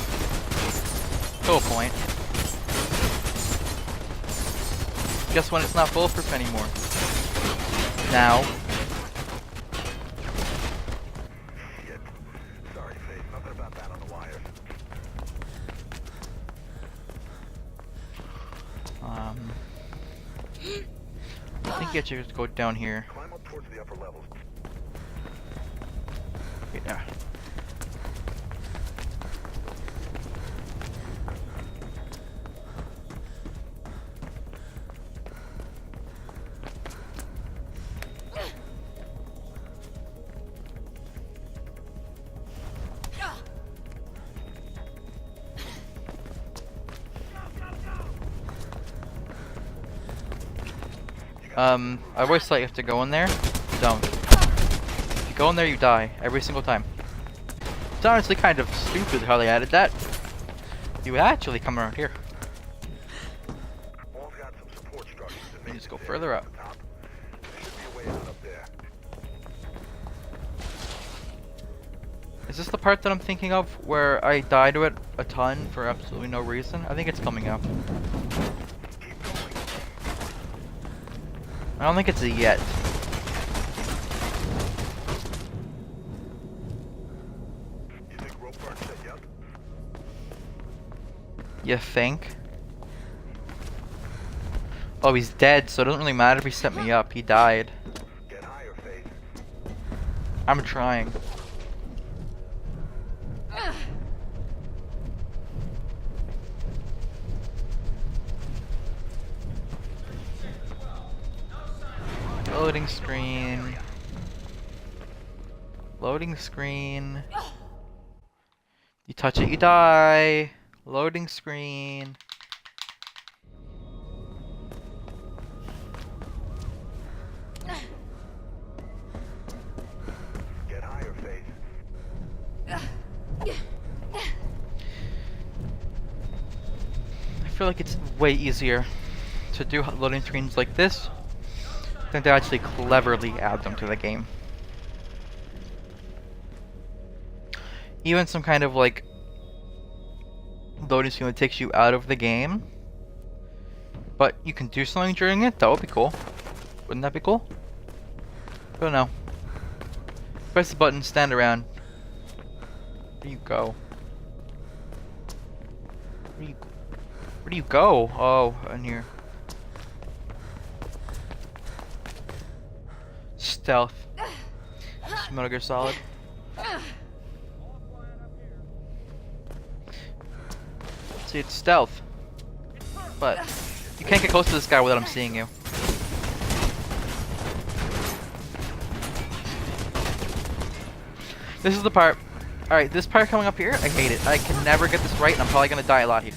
To a point. Guess when it's not bulletproof anymore? Now. think you should go down here. Climb up towards the upper levels. Yeah. I always thought you have to go in there. You don't. If you go in there, you die every single time. It's honestly kind of stupid how they added that. You actually come around here. Wall's got some support structures and You just go maintenance further areas up. at the top. There should be a way out up there. Is this the part that I'm thinking of where I die to it a ton for absolutely no reason? I think it's coming up. Keep going. I don't think it's a yet. You think Ropeburn set you up? You think? Oh, he's dead, so it doesn't really matter if he set me up. He died. Get higher, Faith. I'm trying. Loading screen. Loading screen. You touch it, you die. Loading screen. Get higher, Faith. I feel like it's way easier to do loading screens like this than to actually cleverly add them to the game. Even some kind of like loading screen that takes you out of the game, but you can do something during it, that would be cool. Wouldn't that be cool? I don't know. Press the button, stand around. Where do you go? Where do you go? Oh, in here. Stealth. Metal Gear Solid. See, it's stealth. But you can't get close to this guy without him seeing you. This is the part. Alright, this part coming up here, I hate it. I can never get this right, and I'm probably gonna die a lot here.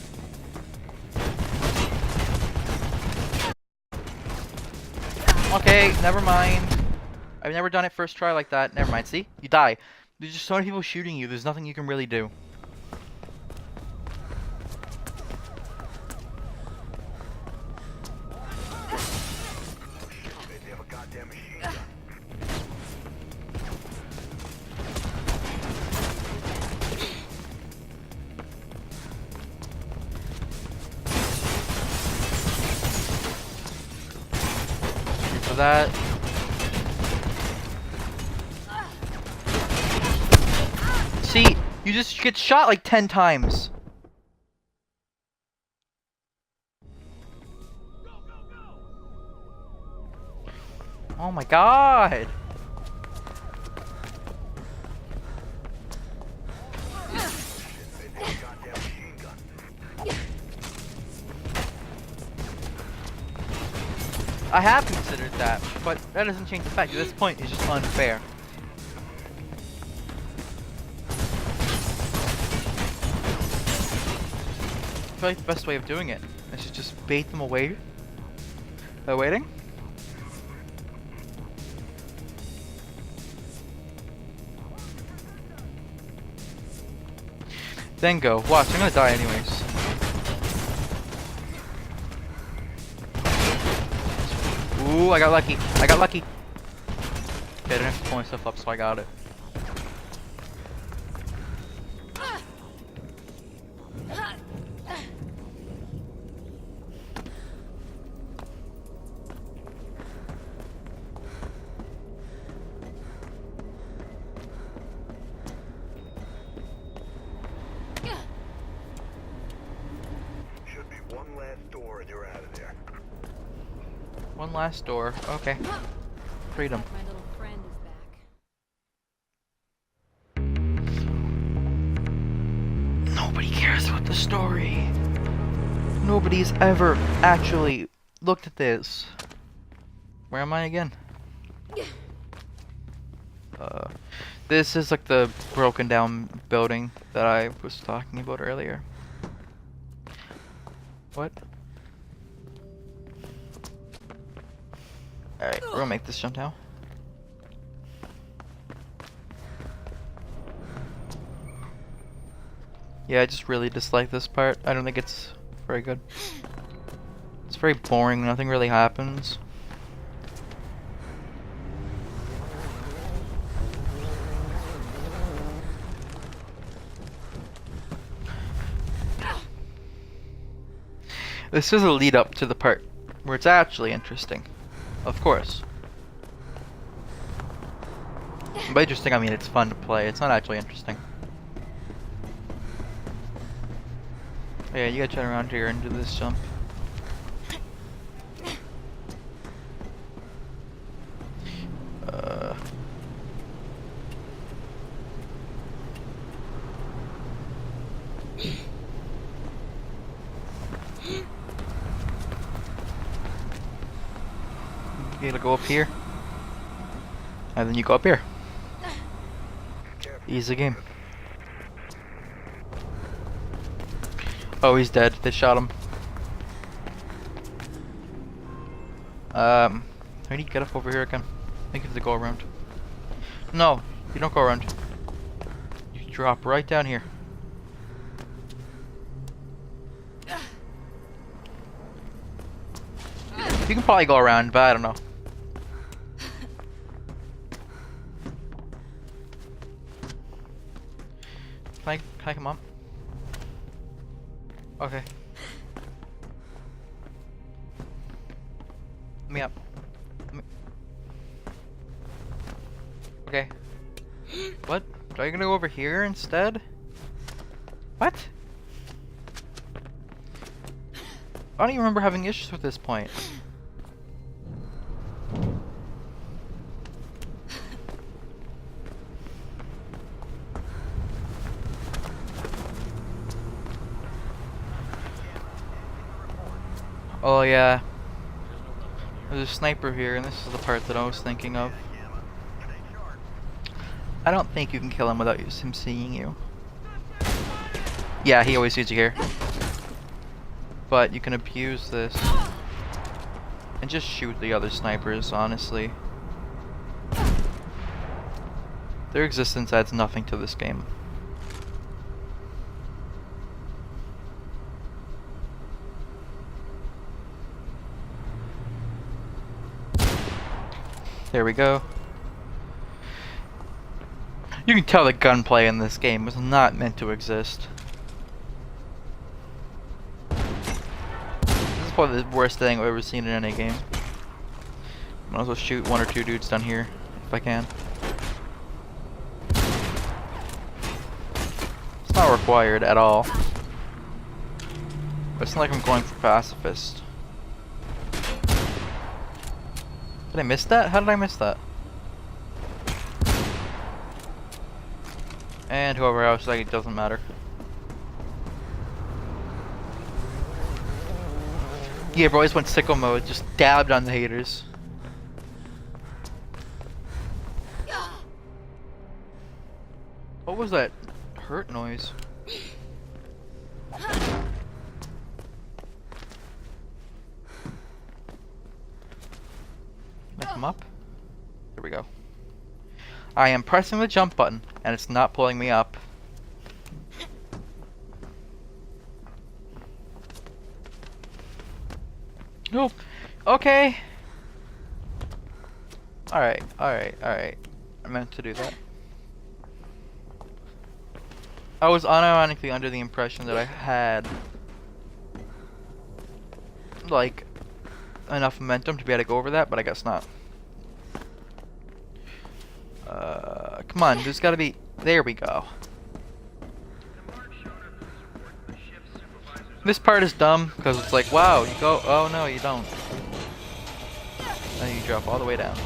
Okay, never mind. I've never done it first try like that. Never mind. See? You die. There's just so many people shooting you. There's nothing you can really do. They have a goddamn machine gun. Shoot for that. See, you just get shot like 10 times. Oh my god. They have a goddamn machine gun. I have considered that, but that doesn't change the fact that this point is just unfair. I feel like the best way of doing it is to just bait them away by waiting. Then go. Watch, I'm gonna die anyways. Ooh, I got lucky. I got lucky. Okay, I didn't have to pull myself up, so I got it. Should be one last door and you're out of there. One last door. Okay. Freedom. My little friend is back. Nobody cares about the story. Nobody's ever actually looked at this. Where am I again? This is like the broken down building that I was talking about earlier. What? Alright, we're gonna make this jump now. Yeah, I just really dislike this part. I don't think it's very good. It's very boring, nothing really happens. This is a lead up to the part where it's actually interesting. Of course. By interesting, I mean it's fun to play. It's not actually interesting. Yeah, you gotta turn around here and do this jump. You gotta go up here. And then you go up here. Easy game. Oh, he's dead. They shot him. I need to get up over here again. I think you have to go around. No, you don't go around. You drop right down here. You can probably go around, but I don't know. Can I come up? Okay. Let me up. Okay. What? Are you gonna go over here instead? What? I don't even remember having issues with this point. Oh yeah. There's a sniper here, and this is the part that I was thinking of. I don't think you can kill him without him seeing you. Yeah, he always sees you here. But you can abuse this. And just shoot the other snipers, honestly. Their existence adds nothing to this game. There we go. You can tell the gunplay in this game was not meant to exist. This is probably the worst thing I've ever seen in any game. Might as well shoot one or two dudes down here, if I can. It's not required at all. But it's not like I'm going for pacifist. Did I miss that? How did I miss that? And whoever else, like, it doesn't matter. Yeah, bro, I just went sicko mode, just dabbed on the haters. What was that hurt noise? Can I come up? Here we go. I am pressing the jump button, and it's not pulling me up. Nope. Okay. Alright, alright, alright. I meant to do that. I was unironically under the impression that I had, like, enough momentum to be able to go over that, but I guess not. Come on, there's gotta be... There we go. This part is dumb, because it's like, wow, you go... Oh, no, you don't. Then you drop all the way down.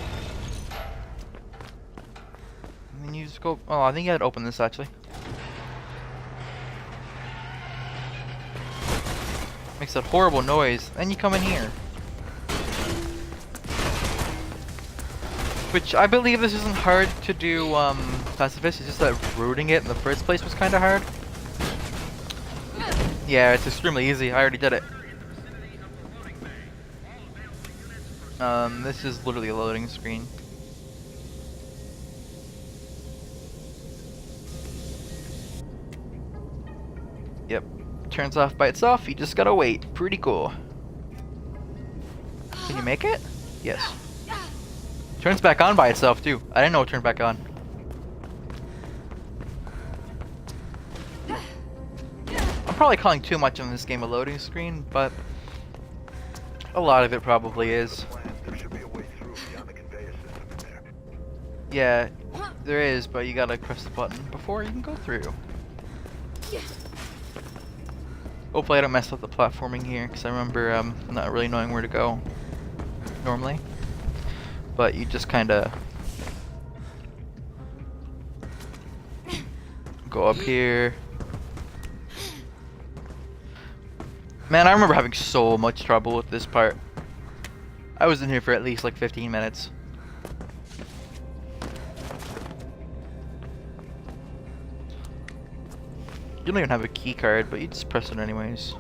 And then you just go. Oh, I think you had to open this actually. Makes that horrible noise. Then you come in here. Which I believe this isn't hard to do pacifist, it's just that rooting it in the first place was kind of hard. Yeah, it's extremely easy. I already did it. This is literally a loading screen. Yep. Turns off by itself, you just gotta wait. Pretty cool. Can you make it? Yes. Turns back on by itself too. I didn't know it turned back on. I'm probably calling too much on this game a loading screen, but a lot of it probably is. There should be a way through beyond the conveyor system in there. Yeah, there is, but you gotta press the button before you can go through. Hopefully I don't mess up the platforming here, because I remember not really knowing where to go normally. But you just kinda go up here. Man, I remember having so much trouble with this part. I was in here for at least like 15 minutes. You don't even have a key card, but you just press it anyways.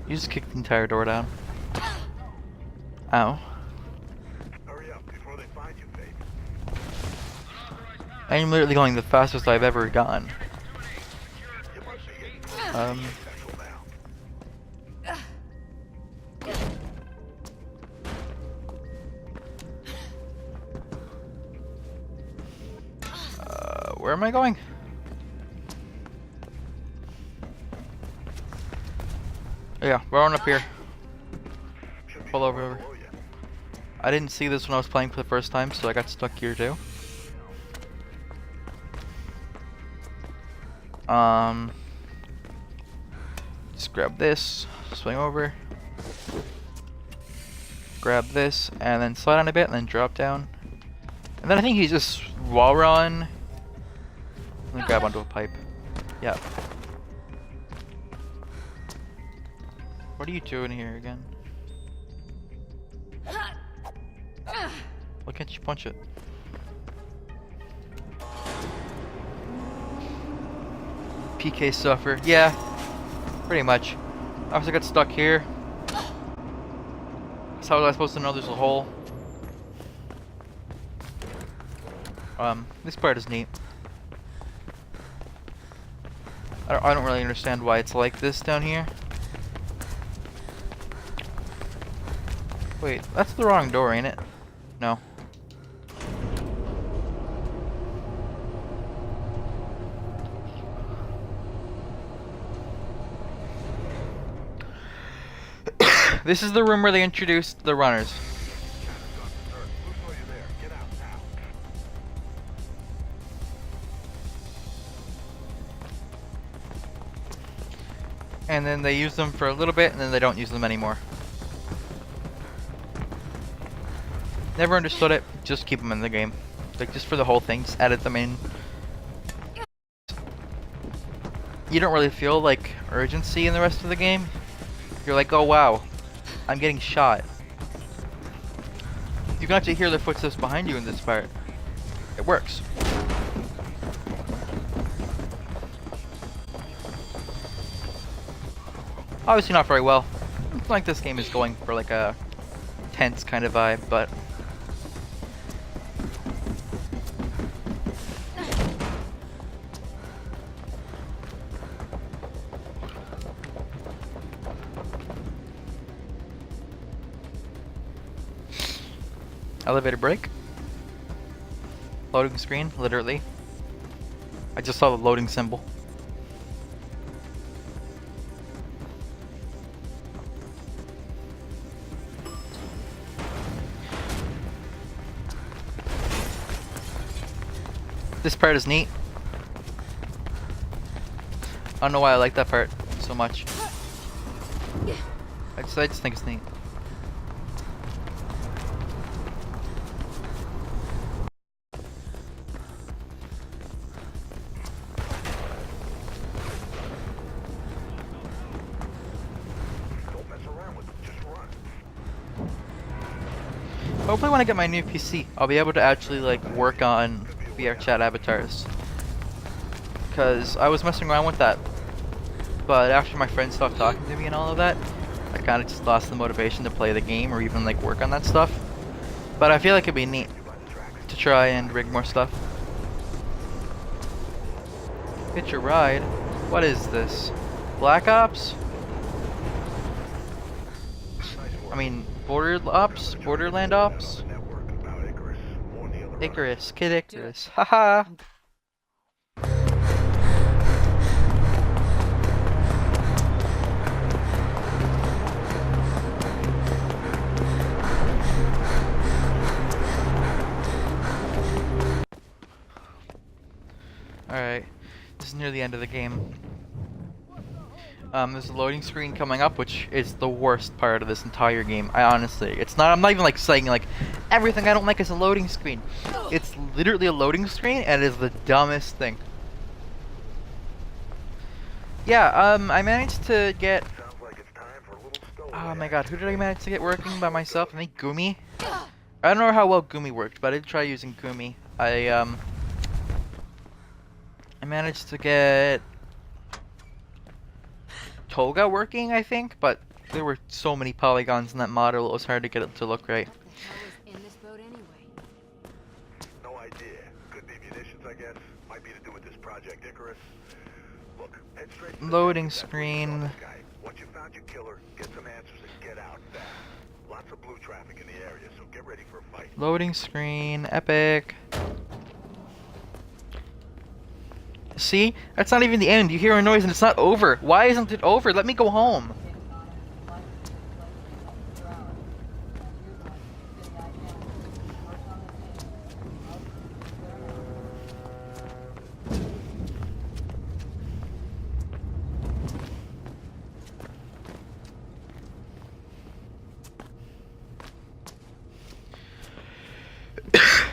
You just kicked the entire door down. Ow. Hurry up before they find you, babe. I'm literally going the fastest I've ever gone. You must be getting central now. Where am I going? Yeah, we're on up here. Should be Pull over. below you. I didn't see this when I was playing for the first time, so I got stuck here too. Just grab this, swing over, grab this, and then slide on a bit, and then drop down. And then I think he's just wall run, and then grab onto a pipe. Yeah. What are you doing here again? Why can't you punch it? PK suffer. Yeah, pretty much. Obviously got stuck here. So how was I supposed to know there's a hole? This part is neat. I don't really understand why it's like this down here. Wait, that's the wrong door, ain't it? No. This is the room where they introduced the runners. Looks like you're there. Get out now. And then they use them for a little bit, and then they don't use them anymore. Never understood it. Just keep them in the game. Like, just for the whole thing, just added them in. You don't really feel, like, urgency in the rest of the game. You're like, oh wow, I'm getting shot. You can actually hear the footsteps behind you in this part. It works. Obviously not very well. It's like this game is going for like a tense kind of vibe, but elevator break. Loading screen, literally. I just saw the loading symbol. This part is neat. I don't know why I like that part so much. I just think it's neat. Don't mess around with them, just run. Hopefully when I get my new PC, I'll be able to actually like work on VR chat avatars. Cause I was messing around with that, but after my friends stopped talking to me and all of that, I kind of just lost the motivation to play the game or even like work on that stuff. But I feel like it'd be neat to try and rig more stuff. Hitch a ride? What is this? Black Ops? I mean, Borderland Ops? Network about Icarus. Warn the other Icarus, Kid Icarus, haha! Alright, this is near the end of the game. There's a loading screen coming up, which is the worst part of this entire game. I'm not even like saying like everything I don't like is a loading screen. It's literally a loading screen and it is the dumbest thing. Yeah, I managed to get, Sounds like it's time for a little stowaway. oh my god, who did I manage to get working by myself? I think Gumi? I don't know how well Gumi worked, but I did try using Gumi. I managed to get Toga working, I think, but there were so many polygons in that model, it was hard to get it to look right. What the hell is in this boat anyway? No idea. Could be munitions, I guess. Might be to do with this Project Icarus. Look, head straight to the Loading desk. That's where you screen. saw this guy. Once you found your killer, get some answers and get out fast. Lots of blue traffic in the area, so get ready for a fight. Loading screen, epic. See? That's not even the end. You hear a noise and it's not over. Why isn't it over? Let me go home.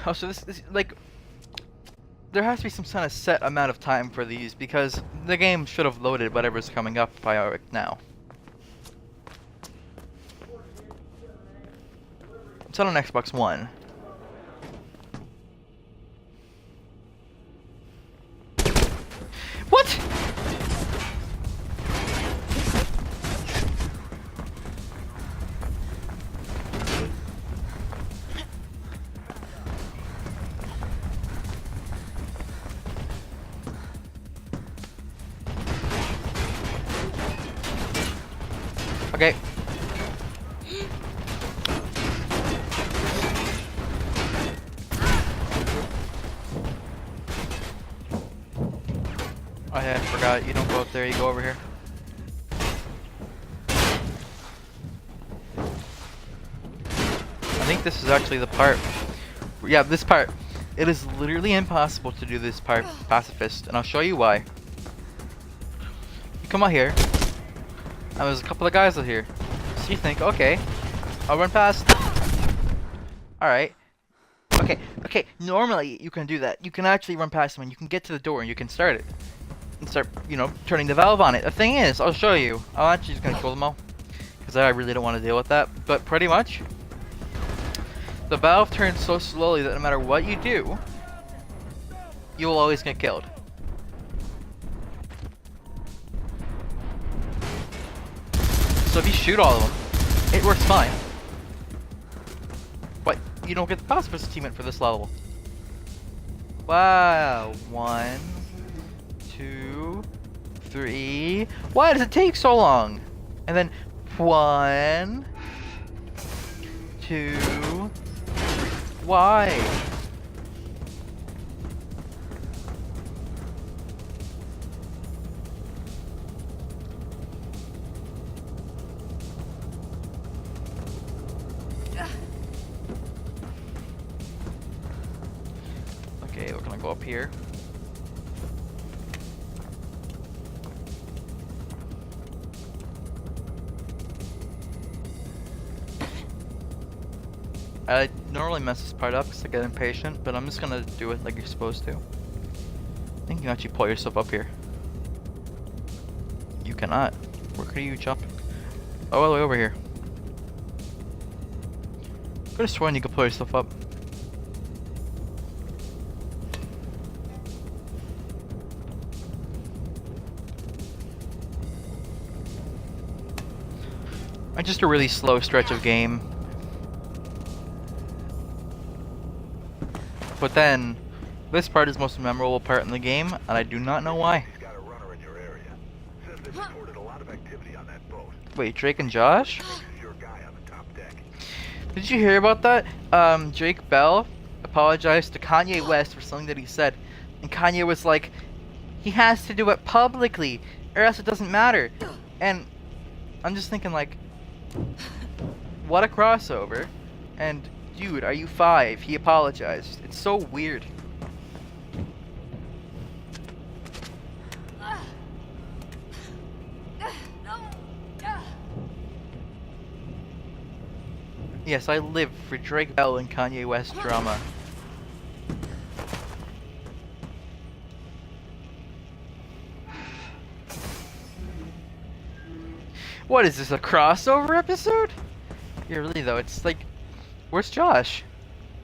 Oh, so this like, there has to be some kind of set amount of time for these because the game should have loaded whatever's coming up by now. It's on Xbox One. What? Okay. Oh yeah, I forgot. You don't go up there, you go over here. I think this is actually the part. Yeah, this part. It is literally impossible to do this part pacifist, and I'll show you why. You come out here. And there's a couple of guys out here. So you think, okay, I'll run past. Alright. Okay, normally you can do that. You can actually run past them and you can get to the door and you can start it. And start, you know, turning the valve on it. The thing is, I'll show you. I'm actually just gonna kill them all. Because I really don't want to deal with that. But pretty much, the valve turns so slowly that no matter what you do, you will always get killed. So if you shoot all of them, it works fine. But you don't get the pacifist achievement for this level. Wow. 1, 2, 3. Why does it take so long? And then 1, 2. Why? Okay, we're gonna go up here. I normally mess this part up because I get impatient, but I'm just gonna do it like you're supposed to. I think you can actually pull yourself up here. You cannot. Where could you jump? Oh, all the way over here. Could have sworn you could pull yourself up. Just a really slow stretch of game. But then, this part is the most memorable part in the game, and I do not know why. He's got a runner in your area. Says they've reported a lot of activity on that boat. Wait, Drake and Josh? This is your guy on the top deck. Did you hear about that? Drake Bell apologized to Kanye West for something that he said. And Kanye was like, he has to do it publicly, or else it doesn't matter. And I'm just thinking like, what a crossover. And dude, are you 5? He apologized. It's so weird. Yes, I live for Drake Bell and Kanye West drama. What is this, a crossover episode? Yeah, really though, it's like, where's Josh?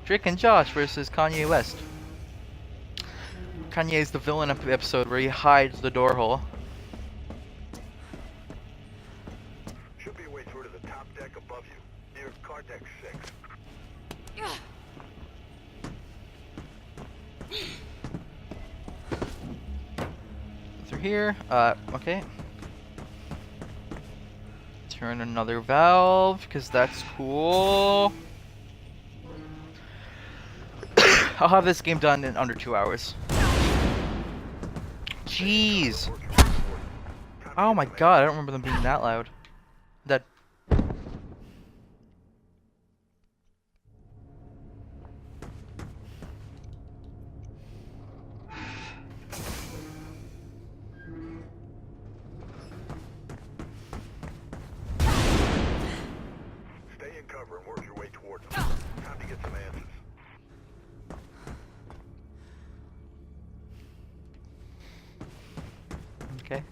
Drake and Josh versus Kanye West. Kanye's the villain of the episode where he hides the door hole. Should be a way through to the top deck above you, near car deck 6. Through here, okay. Turn another valve, because that's cool. I'll have this game done in under 2 hours. Jeez. Oh my god, I don't remember them being that loud. That. Stay in cover and work your way towards them. Time to get some answers. Okay.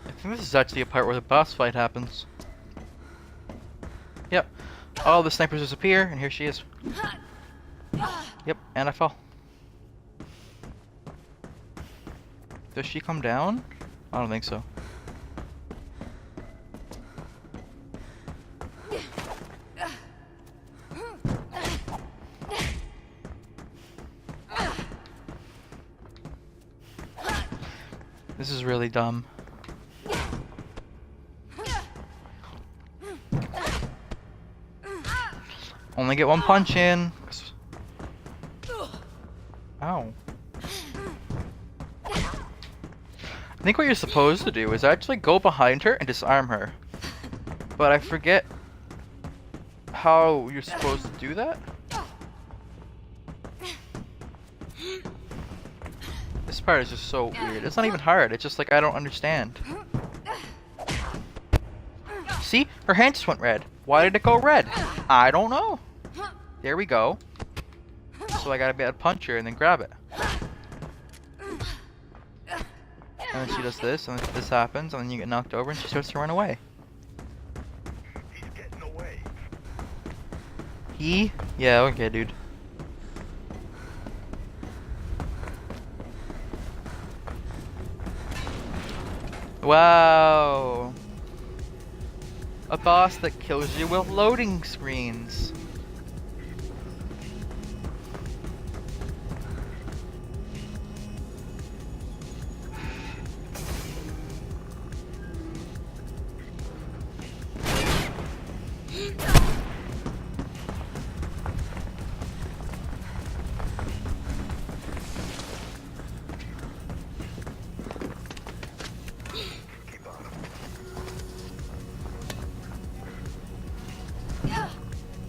I think this is actually a part where the boss fight happens. Yep. All the snipers disappear, and here she is. Yep, and I fall. Does she come down? I don't think so. This is really dumb. Only get one punch in. Ow. I think what you're supposed to do is actually go behind her and disarm her. But I forget how you're supposed to do that. This part is just so weird. It's not even hard. It's just like I don't understand. See? Her hand just went red. Why did it go red? I don't know. There we go. So I gotta be able to punch her and then grab it. And then she does this, and then this happens, and then you get knocked over, and she starts to run away. He's getting away. He? Yeah, okay, dude. Wow. A boss that kills you with loading screens.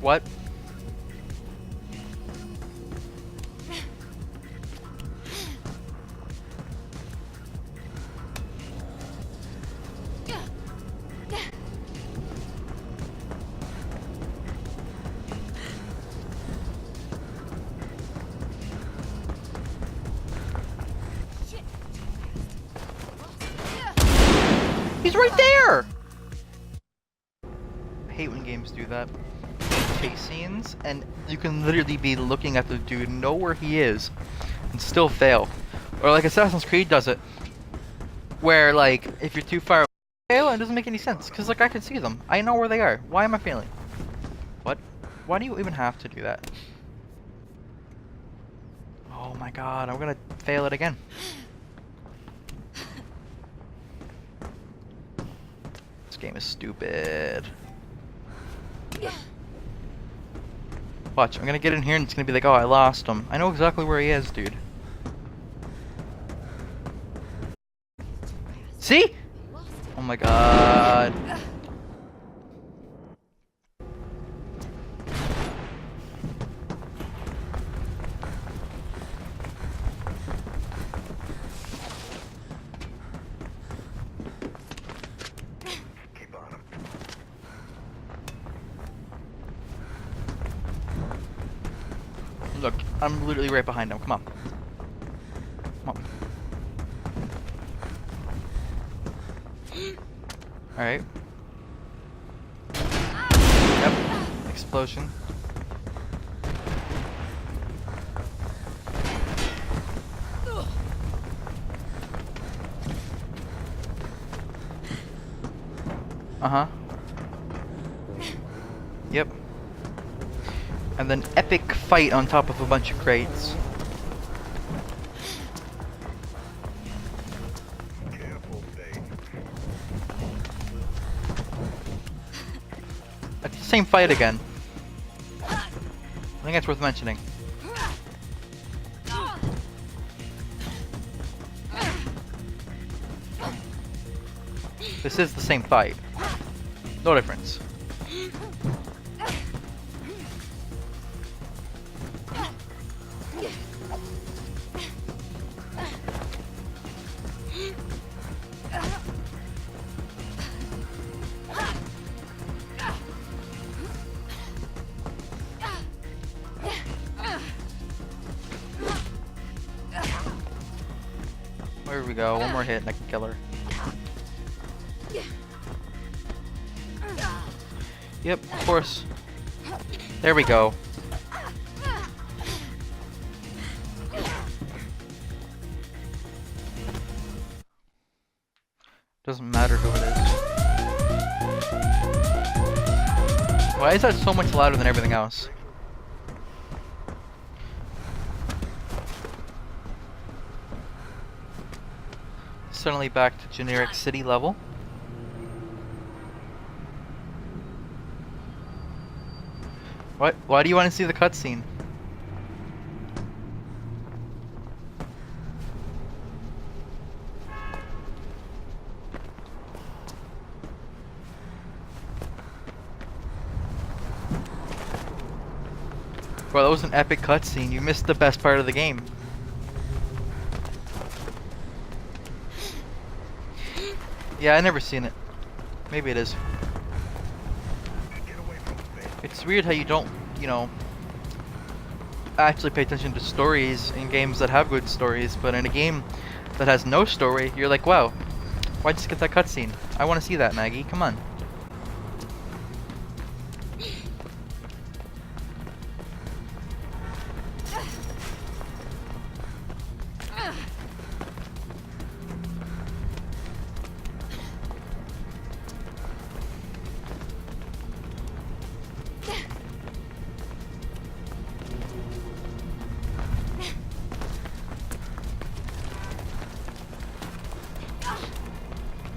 What? He's right there! I hate when games do that. Chase scenes, and you can literally be looking at the dude, know where he is, and still fail. Or like Assassin's Creed does it, where like, if you're too far away, fail, and it doesn't make any sense, because like I can see them. I know where they are. Why am I failing? What? Why do you even have to do that? Oh my god, I'm gonna fail it again. This game is stupid. Watch, I'm gonna get in here and it's gonna be like, oh, I lost him. I know exactly where he is, dude. See? Oh my god. Keep on him. Look, I'm literally right behind him. Come on. Come on. Alright. Yep. Explosion. Uh-huh. Yep. And then epic fight on top of a bunch of crates. Careful, Dave. It's the same fight again. I think that's worth mentioning. This is the same fight. No difference. There we go, one more hit and I can kill her. Yep, of course. There we go. Doesn't matter who it is. Why is that so much louder than everything else? Suddenly back to generic city level. What? Why do you want to see the cutscene? Well, that was an epic cutscene. You missed the best part of the game. Yeah, I never seen it. Maybe it is. Get away from him, Dave. It's weird how you don't, you know, actually pay attention to stories in games that have good stories, but in a game that has no story, you're like, wow, why'd you skip that cutscene? I want to see that, Maggie. Come on.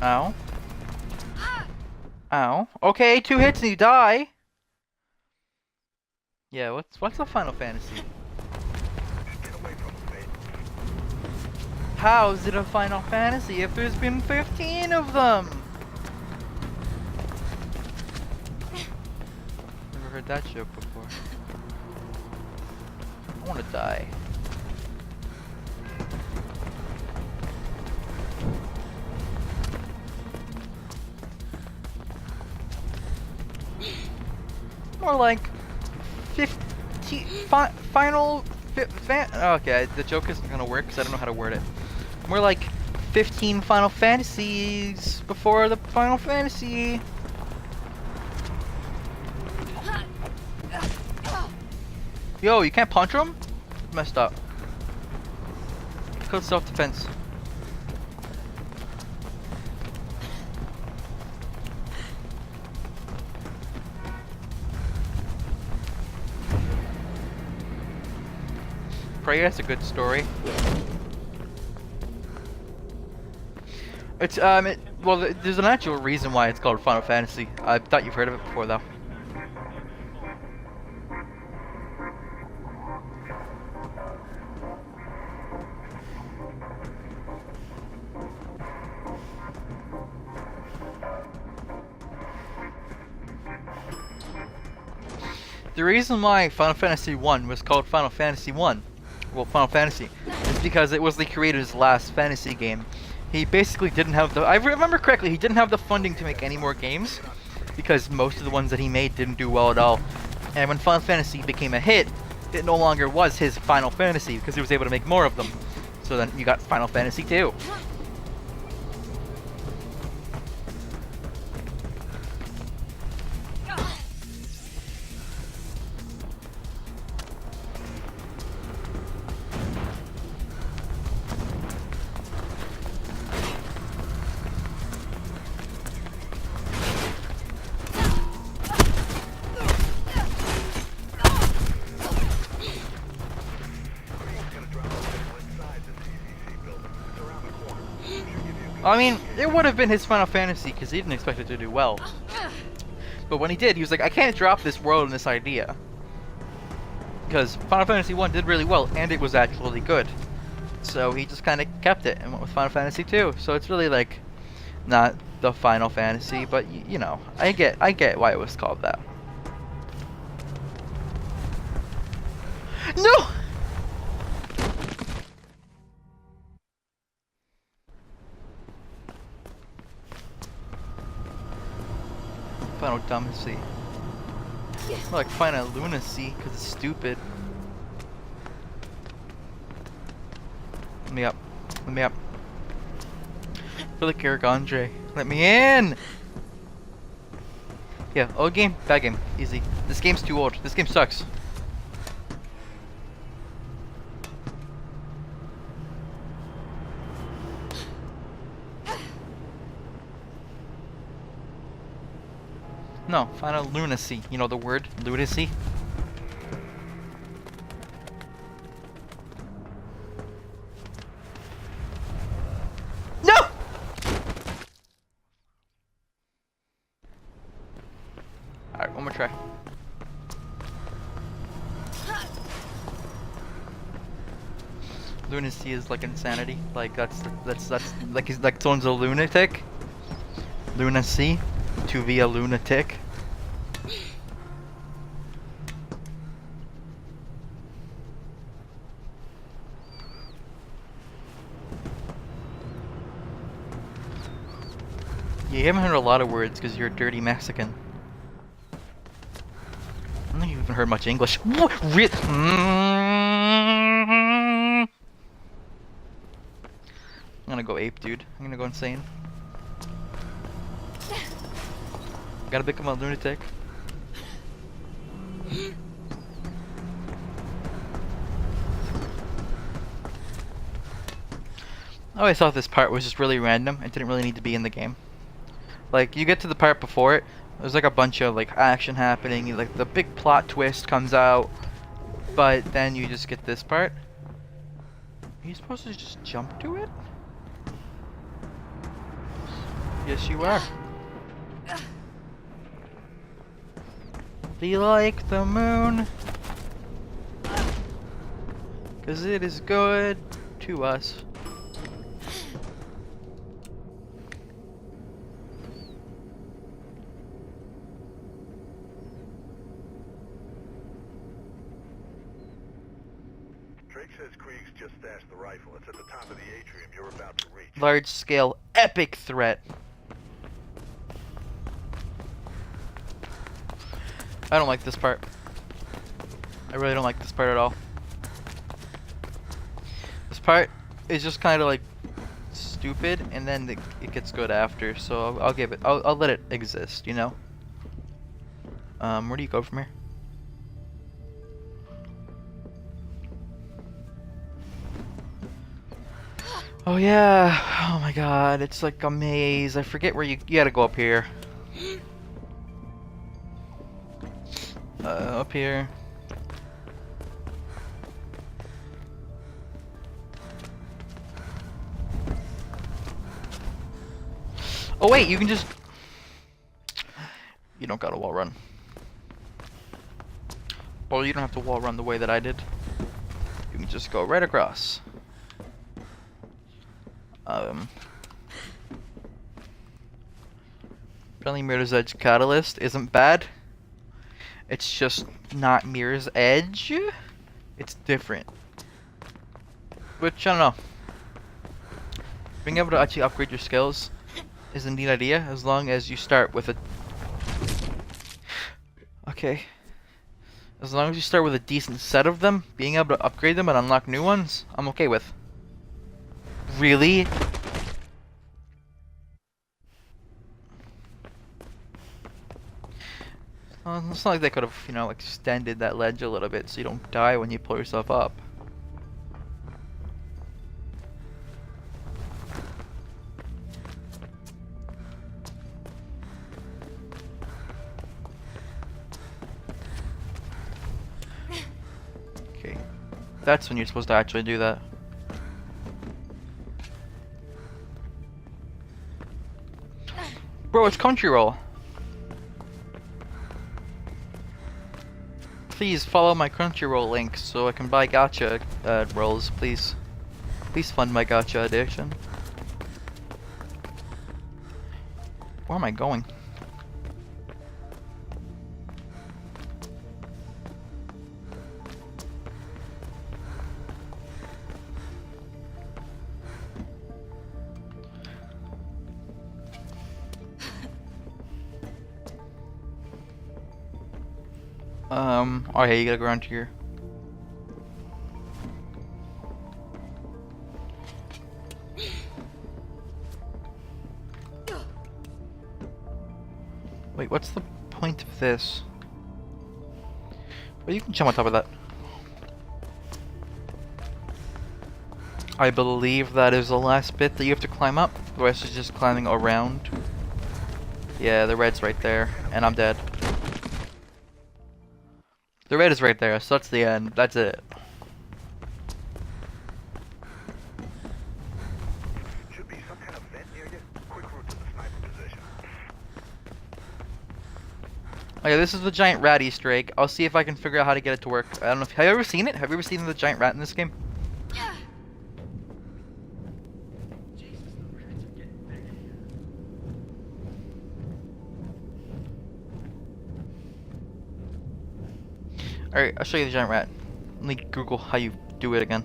Ow. Ow. Okay, 2 hits and you die. Yeah, what's a Final Fantasy? Get away from him, Dave. How is it a Final Fantasy if there's been 15 of them? Never heard heard that joke before. I wanna die. More like 15 final okay, the joke isn't gonna work because I don't know how to word it. More like 15 Final Fantasies before the Final Fantasy. Yo, you can't punch him? Messed up. Code self-defense. Prey has a good story. It's well, there's an actual reason why it's called Final Fantasy. I thought you've heard of it before, though. The reason why Final Fantasy 1 was called Final Fantasy 1, well, Final Fantasy, is because it was the creator's last fantasy game. He basically didn't have the, I remember correctly, he didn't have the funding to make any more games, because most of the ones that he made didn't do well at all. And when Final Fantasy became a hit, it no longer was his Final Fantasy, because he was able to make more of them. So then you got Final Fantasy 2. I mean, it would have been his Final Fantasy because he didn't expect it to do well. But when he did, he was like, I can't drop this world and this idea. Because Final Fantasy 1 did really well, and it was actually good. So he just kind of kept it and went with Final Fantasy 2. So it's really like, not the Final Fantasy, but you know, I get why it was called that. No! Final Dumbasy. More like Final Lunacy, because it's stupid. Let me up. Let me up. I feel like Eric Andre. Let me in! Yeah, old game, bad game. Easy. This game's too old. This game sucks. No, Final Lunacy. You know the word? Lunacy? No! Alright, one more try. Lunacy is like insanity. Like that's like he's like someone's a lunatic. Lunacy. To be a lunatic. You haven't heard a lot of words because you're a dirty Mexican. I don't think you've even heard much English. What? I'm gonna go ape, dude. I'm gonna go insane. Gotta become a lunatic. I always thought this part was just really random. It didn't really need to be in the game. Like, you get to the part before it, there's like a bunch of like action happening, like the big plot twist comes out, but then you just get this part. Are you supposed to just jump to it? Yes, you are. Be like the moon, 'cause it is good to us. Drake says Krieg's just stashed the rifle. It's at the top of the atrium you're about to reach. Large scale, epic threat. I don't like this part. I really don't like this part at all. This part is just kind of like stupid, and then it gets good after. So I'll give it. I'll let it exist. You know. Where do you go from here? Oh yeah. Oh my God. It's like a maze. I forget where you gotta go up here. Up here. Oh wait, you can just... You don't gotta wall run. Well, you don't have to wall run the way that I did. You can just go right across. Friendly Mirror's Edge Catalyst isn't bad. It's just not Mirror's Edge. It's different. Which, I don't know. Being able to actually upgrade your skills is a neat idea, as long as you start with a... Okay. As long as you start with a decent set of them, being able to upgrade them and unlock new ones, I'm okay with. Really? It's not like they could have, you know, extended that ledge a little bit so you don't die when you pull yourself up. Okay. That's when you're supposed to actually do that. Bro, it's Crunchyroll. Please follow my Crunchyroll link so I can buy gacha rolls, please. Please fund my gacha addiction. Where am I going? Oh yeah, you gotta go around here. Wait, what's the point of this? Well, you can jump on top of that. I believe that is the last bit that you have to climb up. The rest is just climbing around. Yeah, the red's right there, and I'm dead. The red is right there, so that's the end. That's it. Should be some kind of vent near you. Quick route to the sniper position. Okay, this is the giant rat Easter egg. I'll see if I can figure out how to get it to work. I don't know if... Have you ever seen it? Have you ever seen the giant rat in this game? Alright, I'll show you the giant rat. Let me Google how you do it again.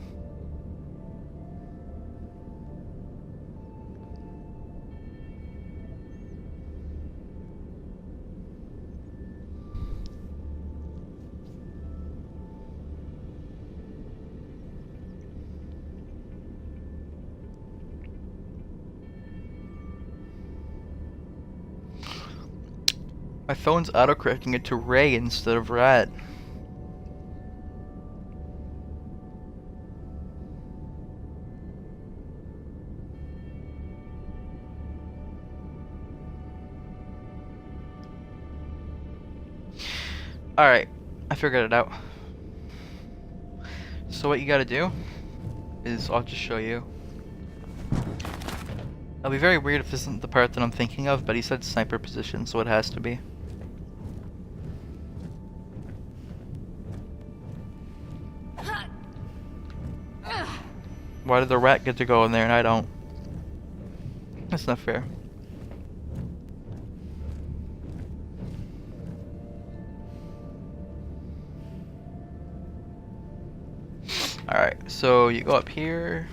My phone's autocorrecting it to Ray instead of Rat. Alright, I figured it out. So what you gotta do is, I'll just show you. It'll be very weird if this isn't the part that I'm thinking of, but he said sniper position, so it has to be. Why did the rat get to go in there and I don't? That's not fair. Alright, So you go up here.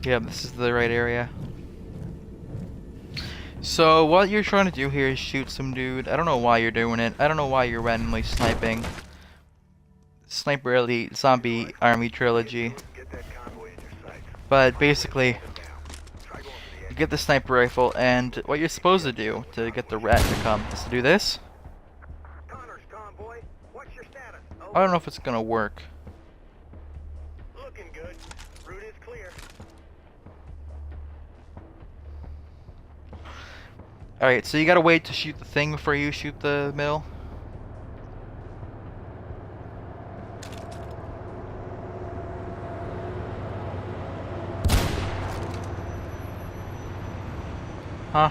Yeah, this is the right area. So what you're trying to do here is shoot some dude. I don't know why you're doing it. I don't know why you're randomly sniping. Sniper Elite Zombie Army Trilogy. Get that convoy in your sights. But basically, Down. Try going for the you edge. get the sniper rifle, and what you're supposed to do to get the rat to come is to do this. Connors convoy, what's your status? I don't know if it's gonna work. Looking good. Route is clear. Alright, so you gotta wait to shoot the thing before you shoot the middle. Huh?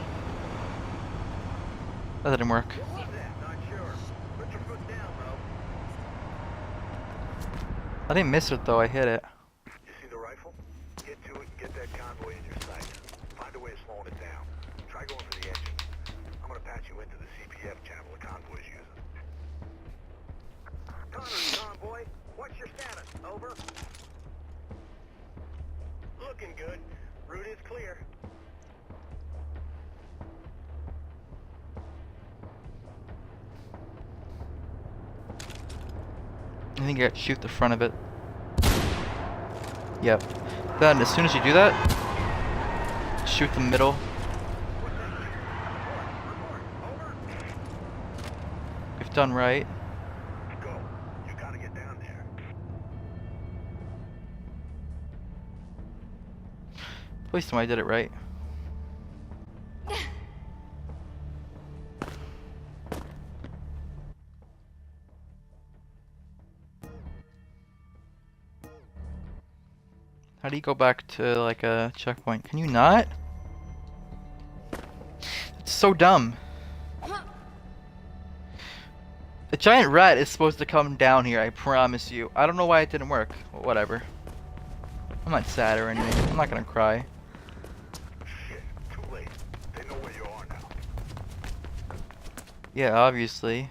That didn't work. What's that? Not sure. Put your foot down, though. I didn't miss it though, I hit it. You see the rifle? Get to it and get that convoy in your sights. Find a way of slowing it down. Try going for the engine. I'm gonna patch you into the CPF channel the convoy's using. Connors convoy, what's your status? Over. Looking good. Route is clear. I think you gotta shoot the front of it. Yep. Then as soon as you do that, shoot the middle. If done right. Go. You gotta get down there. Please tell me I did it right. How do you go back to like a checkpoint? Can you not? It's so dumb. The giant rat is supposed to come down here, I promise you. I don't know why it didn't work. Well, whatever. I'm not sad or anything. I'm not gonna cry. Shit, too late. They know where you are now. Yeah, obviously.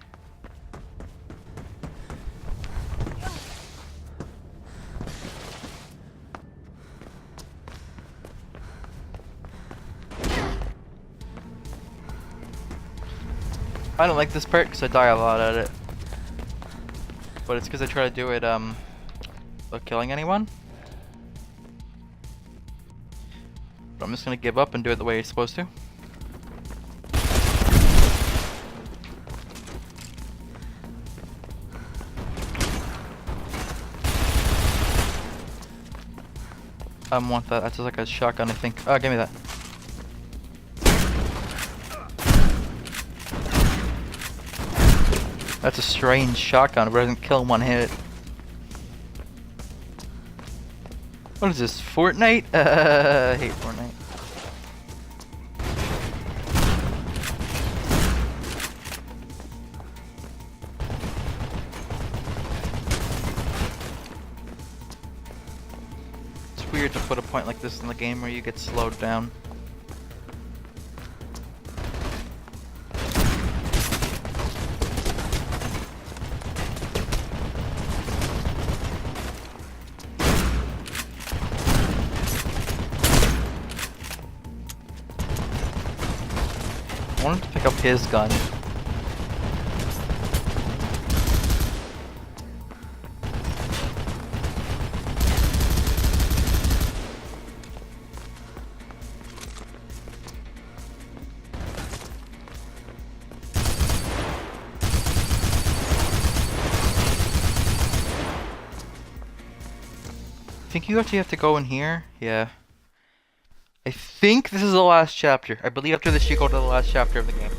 I don't like this part because I die a lot at it. But it's because I try to do it, without killing anyone. But I'm just gonna give up and do it the way it's supposed to. I don't want that. That's just like a shotgun, I think. Oh, give me that. That's a strange shotgun, but it doesn't kill in one hit. What is this, Fortnite? I hate Fortnite. It's weird to put a point like this in the game where you get slowed down. I wanted to pick up his gun. I think you actually have to go in here. Yeah. I think this is the last chapter. I believe after this you go to the last chapter of the game.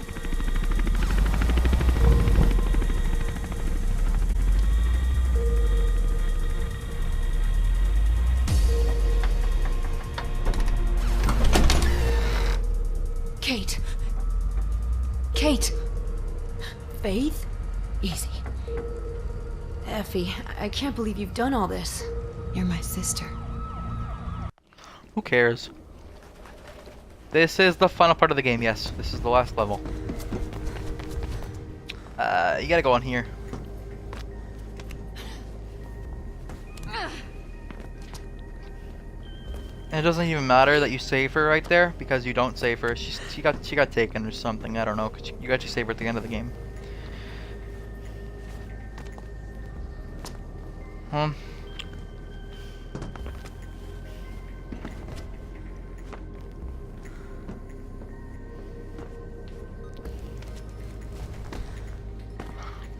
Kate. Kate. Faith? Easy. Effie, I can't believe you've done all this. You're my sister. Who cares? This is the final part of the game, yes. This is the last level. You gotta go on here. And it doesn't even matter that you save her right there because you don't save her. She got taken or something. I don't know. 'Cause you got to save her at the end of the game.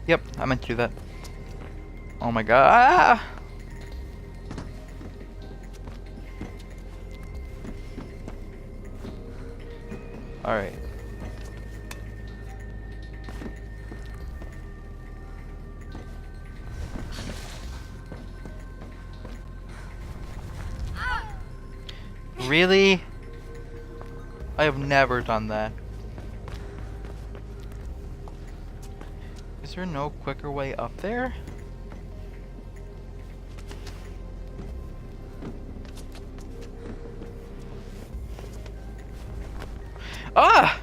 Yep, I meant to do that. Oh my god. Ah! Alright. Really? I have never done that. Is there no quicker way up there? Ah!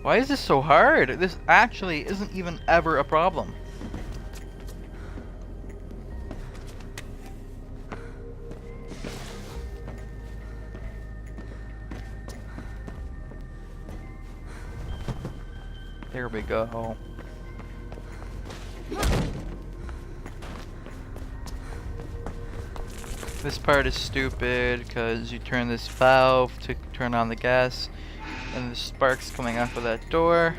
Why is this so hard? This actually isn't even ever a problem. There we go. This part is stupid because you turn this valve to turn on the gas and the sparks coming off of that door.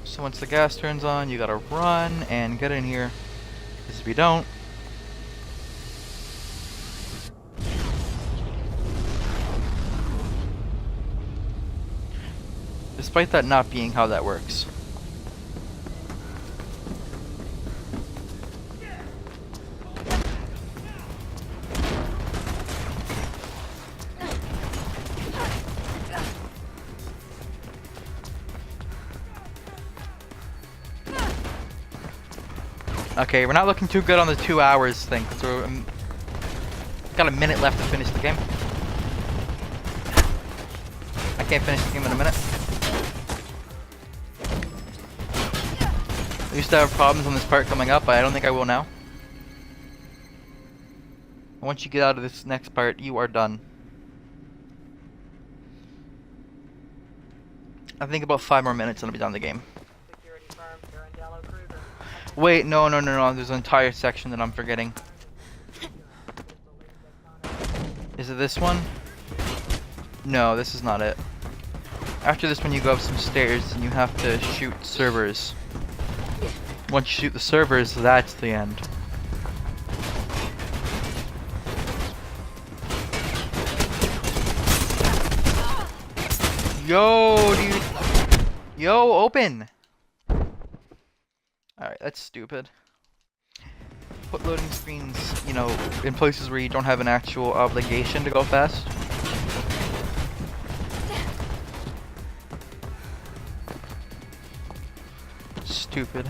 So once the gas turns on, you gotta run and get in here. Because if you don't, despite that not being how that works. Okay, we're not looking too good on the 2 hours thing, so got a minute left to finish the game. I can't finish the game in a minute. I used to have problems on this part coming up, but I don't think I will now. Once you get out of this next part, you are done. I think about 5 more minutes and I'll be done the game. Wait, no, there's an entire section that I'm forgetting. Is it this one? No, this is not it. After this one you go up some stairs and you have to shoot servers. Once you shoot the servers, that's the end. Yo, dude. Yo, open. Alright, that's stupid. Put loading screens, you know, in places where you don't have an actual obligation to go fast. Stupid.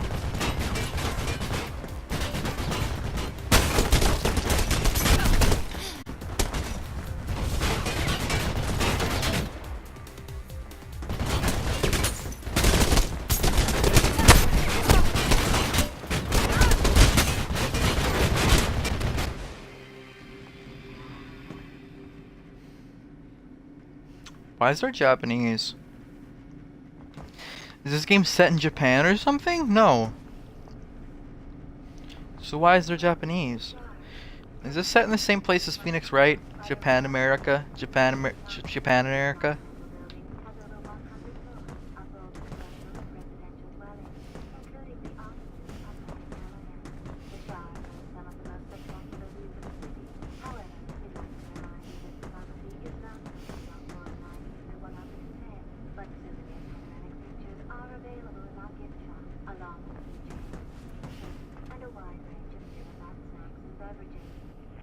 Why is there Japanese? Is this game set in Japan or something? No. So why is there Japanese? Is this set in the same place as Phoenix Wright? Japan America? Japan America?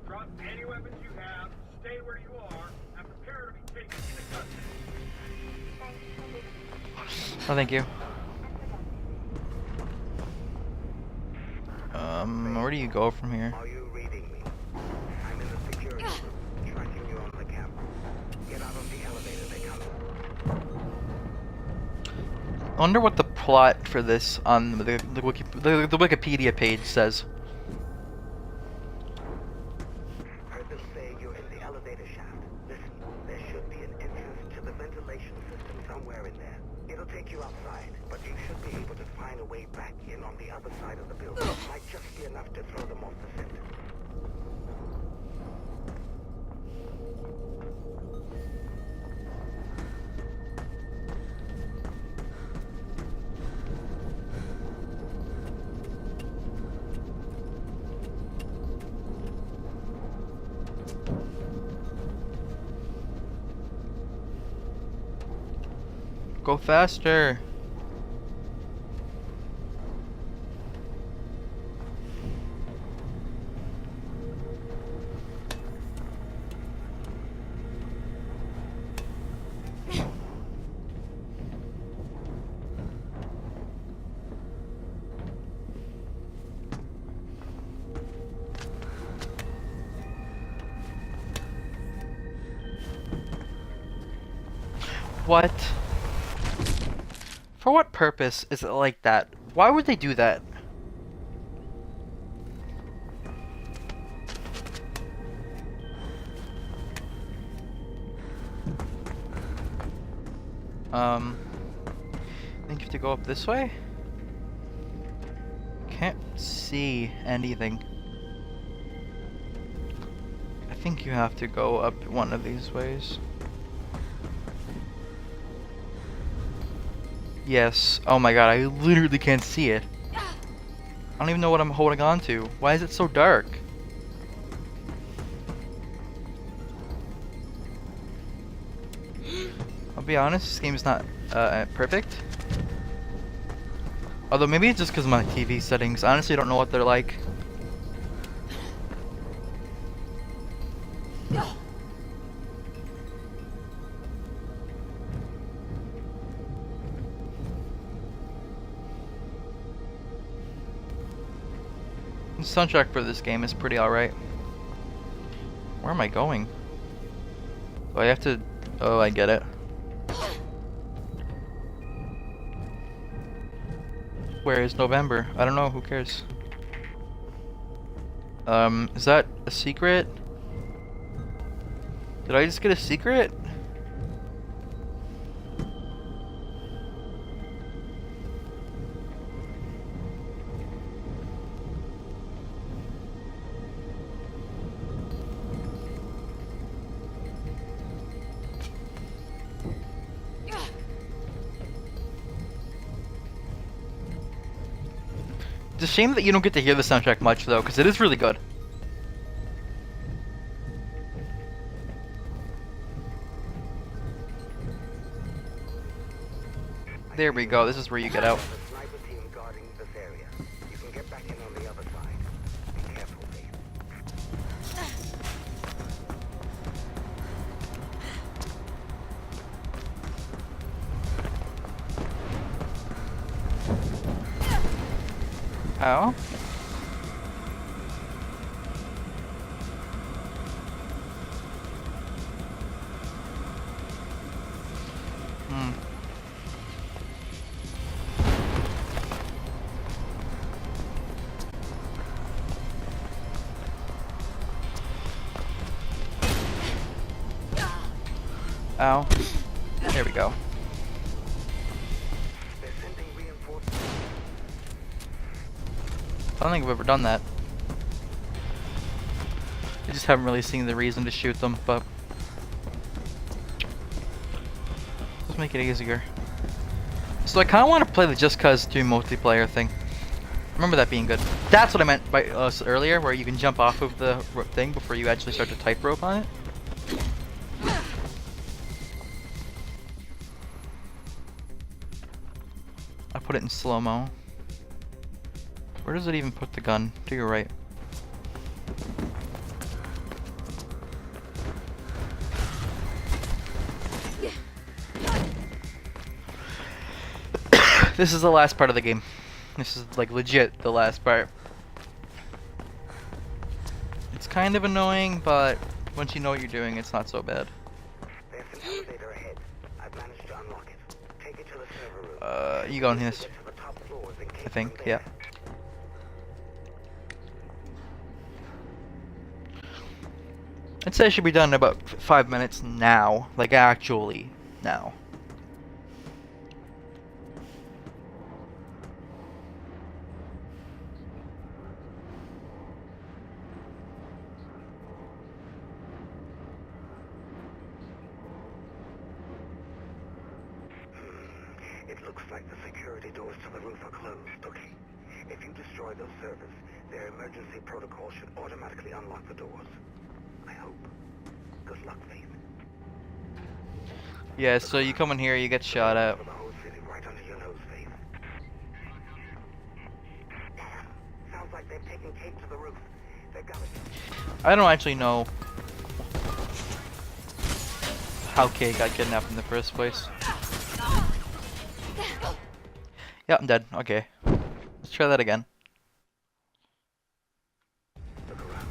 Drop any weapons you have, stay where you are, and prepare to be taken into custody. Oh, thank you. Where do you go from here? Are you reading me? I'm in the security room, tracking you on the camera. Get out of the elevator, they come. I wonder what the plot for this on the Wikipedia page says. Heard them say you're in the elevator shaft. Listen, there should be an entrance to the ventilation system somewhere in there. It'll take you outside, but you should be able to find a way back in on the other side of the building. Might just be enough to throw them off the scent. Go faster. What? For what purpose is it like that? Why would they do that? I think you have to go up this way? Can't see anything. I think you have to go up one of these ways. Yes. Oh my god, I literally can't see it. I don't even know what I'm holding on to. Why is it so dark? I'll be honest, this game is not perfect. Although maybe it's just because of my TV settings. I honestly don't know what they're like. The soundtrack for this game is pretty alright. Where am I going? Oh, I have to... Oh, I get it. Where is November? I don't know, who cares? Is that a secret? Did I just get a secret? It's a shame that you don't get to hear the soundtrack much though, because it is really good. There we go, this is where you get out. There's a sniper team guarding this area. You can get back in on the other side. Be careful, Dave. Ow. Ow. There we go. They're sending reinforcements. I don't think I've ever done that. I just haven't really seen the reason to shoot them, but let's make it easier. So I kind of want to play the Just Cause 2 multiplayer thing. Remember that being good. That's what I meant by earlier, where you can jump off of the thing before you actually start to type rope on it. I put it in slow-mo. Where does it even put the gun? To your right. This is the last part of the game. This is like legit the last part. It's kind of annoying, but once you know what you're doing, it's not so bad. There's an elevator ahead. I've managed to unlock it. Take it to the server room. You go in this, Get to the top floors and keep I think. them Yeah. there. I'd say it should be done in about 5 minutes now. Like, actually, now. It looks like the security doors to the roof are closed, okay? If you destroy those servers, their emergency protocol should automatically unlock the doors. I hope. Good luck, Faith. Yeah, so you come in here, you get shot at. For the whole city right under your nose, Faith. Damn. Sounds like they've taken Kate to the roof. They've got it. I don't actually know how Kate got kidnapped in the first place. Yeah, I'm dead. Okay. Let's try that again. Look around.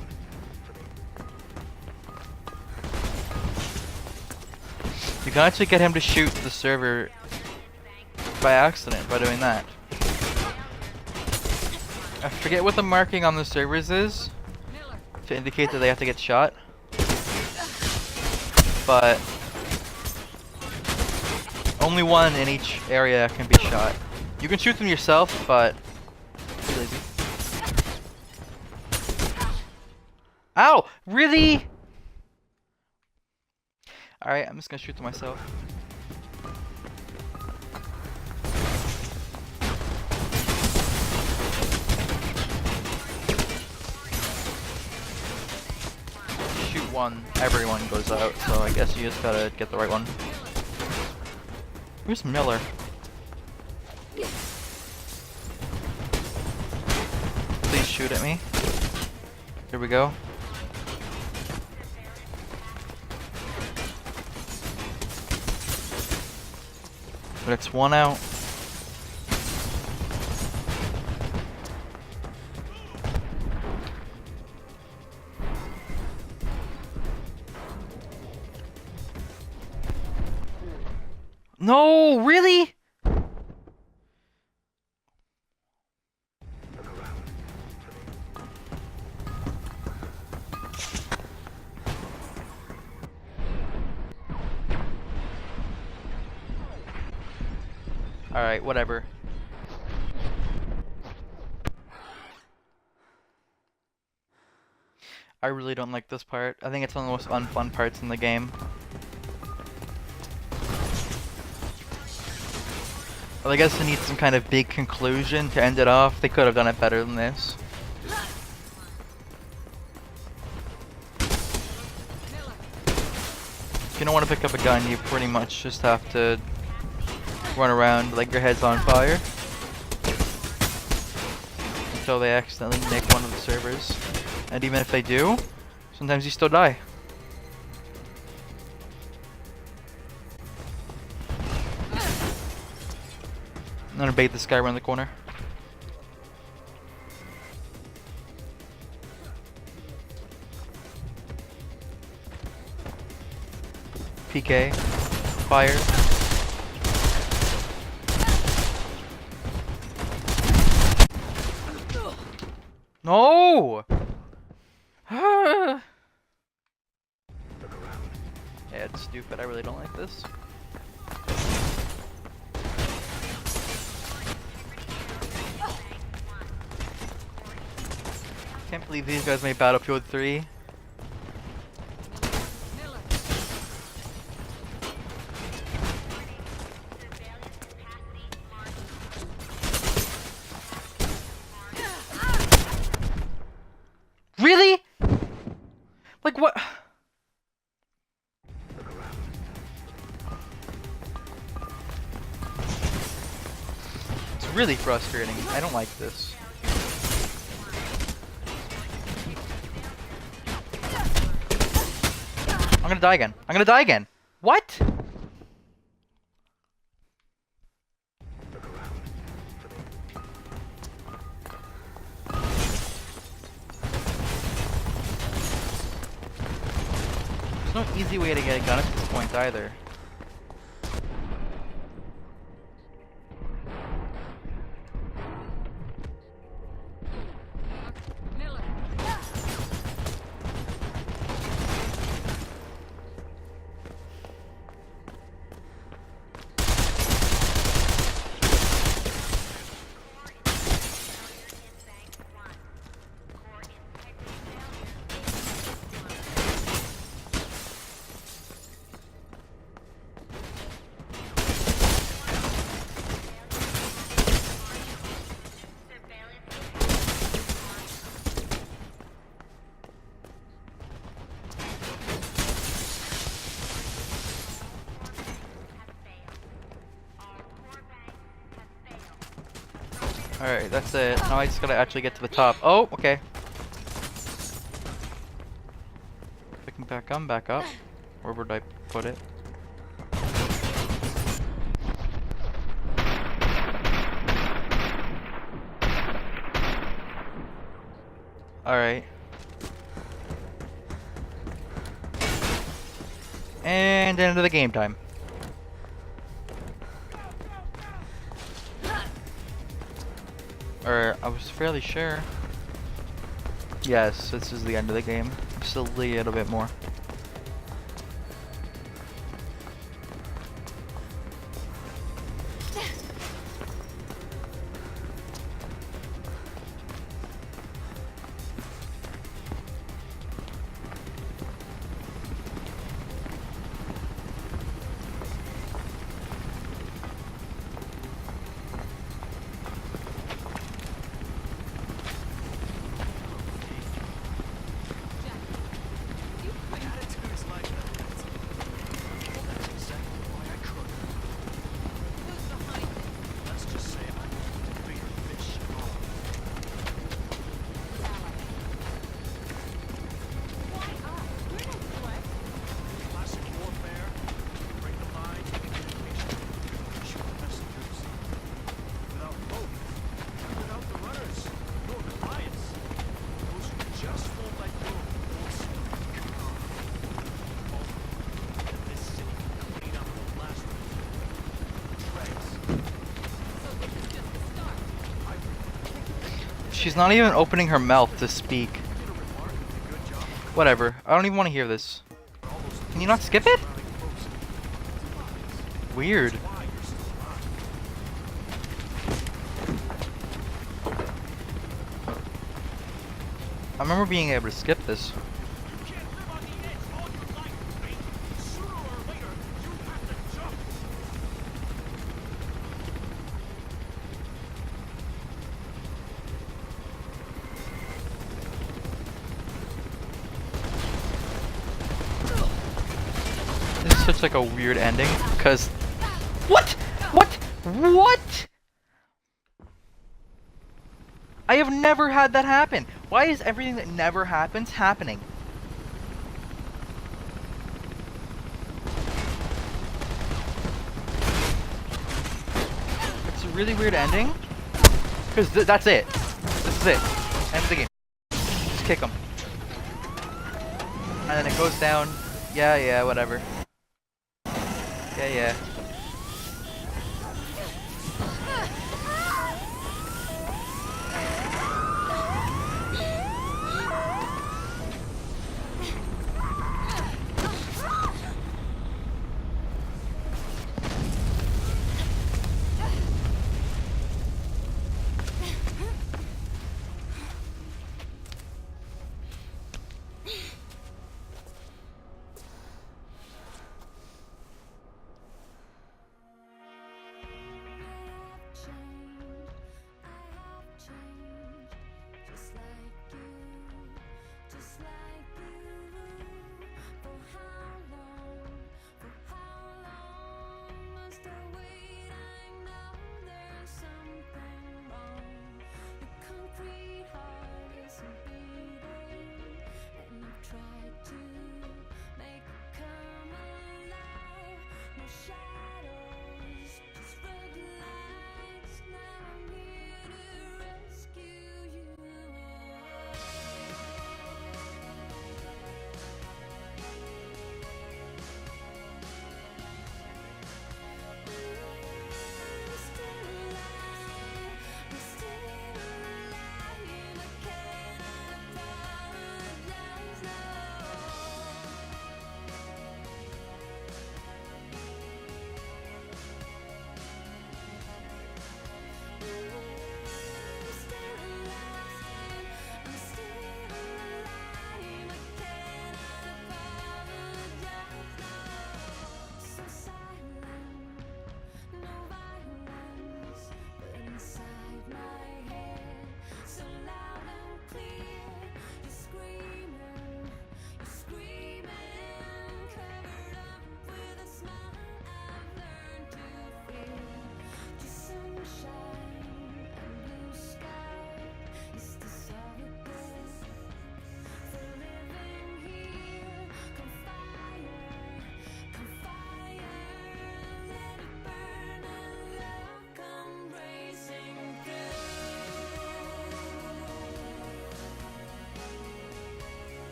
You can actually get him to shoot the server by accident by doing that. I forget what the marking on the servers is to indicate that they have to get shot. But only one in each area can be shot. You can shoot them yourself, but be lazy. Ow! Really? Alright, I'm just gonna shoot them myself. Shoot one, everyone goes out, so I guess you just gotta get the right one. Where's Miller? Please shoot at me. Here we go. That's one out. No, really? Alright, whatever. I really don't like this part. I think it's one of the most unfun parts in the game. Well, I guess it needs some kind of big conclusion to end it off. They could have done it better than this. If you don't want to pick up a gun, you pretty much just have to run around like your head's on fire until they accidentally nick one of the servers. And even if they do, sometimes you still die. I'm gonna bait this guy around the corner. PK. Fire. No! Yeah, it's stupid. I really don't like this. Can't believe these guys made Battlefield 3. Really? Like what? It's really frustrating. I don't like this. I'm gonna die again. I'm gonna die again. What? There's no easy way to get a gun at this point either. Alright, that's it. Now I just gotta actually get to the top. Oh, okay. Picking back up. Where would I put it? Alright. And end of the game time. Or I was fairly sure. Yes, this is the end of the game. Still a little bit more. She's not even opening her mouth to speak. Whatever. I don't even want to hear this. Can you not skip it? Weird. I remember being able to skip this. This is such like a weird ending, cause what? I have never had that happen. Why is everything that never happens happening? It's a really weird ending, cause that's it. This is it. End of the game. Just kick him, and then it goes down. Yeah, whatever. Yeah. Shadows, just red lights now.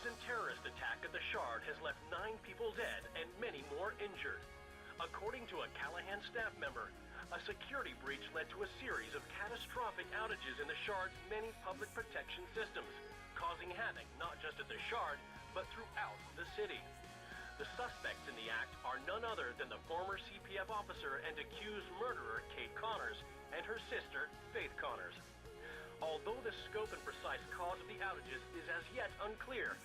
recent terrorist attack at the Shard has left 9 people dead and many more injured. According to a Callahan staff member, a security breach led to a series of catastrophic outages in the Shard's many public protection systems, causing havoc not just at the Shard, but throughout the city. The suspects in the act are none other than the former CPF officer and accused murderer Kate Connors and her sister, Faith Connors. Although the scope and precise cause of the outages is as yet unclear,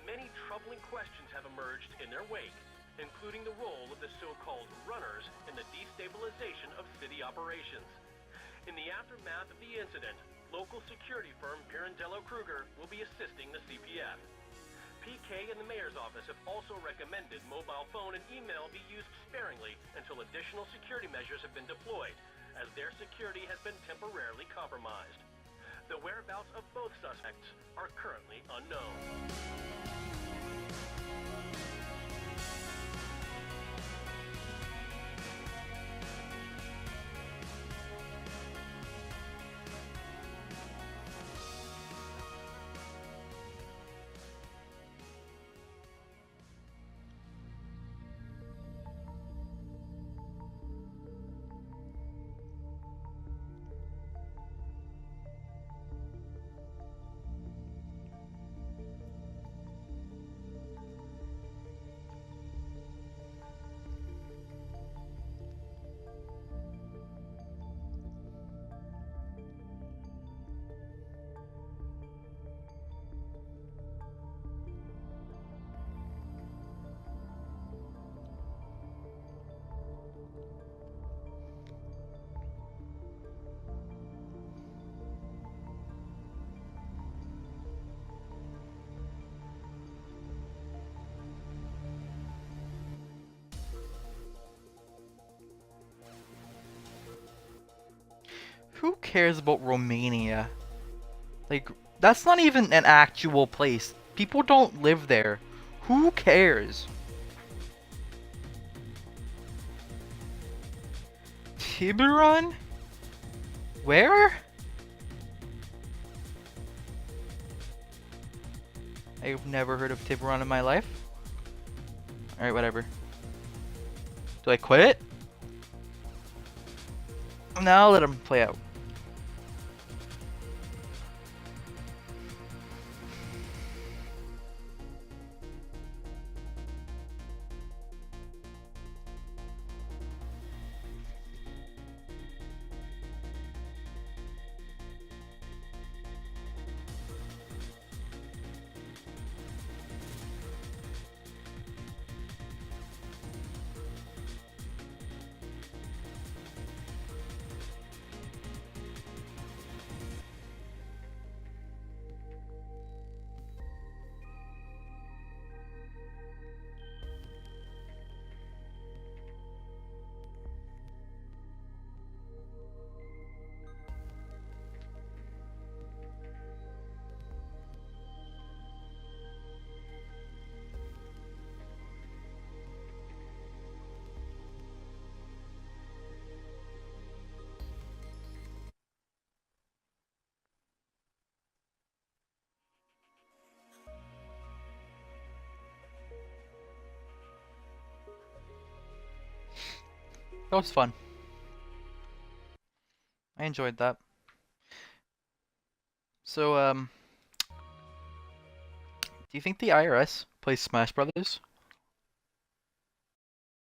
many troubling questions have emerged in their wake, including the role of the so-called runners in the destabilization of city operations. In the aftermath of the incident, local security firm Pirandello Kruger will be assisting the CPF. PK and the mayor's office have also recommended mobile phone and email be used sparingly until additional security measures have been deployed, as their security has been temporarily compromised. The whereabouts of both suspects are currently unknown. Who cares about Romania? Like, that's not even an actual place. People don't live there. Who cares? Tiburon? Where? I've never heard of Tiburon in my life. Alright, whatever. Do I quit? Now let him play out. That was fun. I enjoyed that. So, do you think the IRS plays Smash Brothers?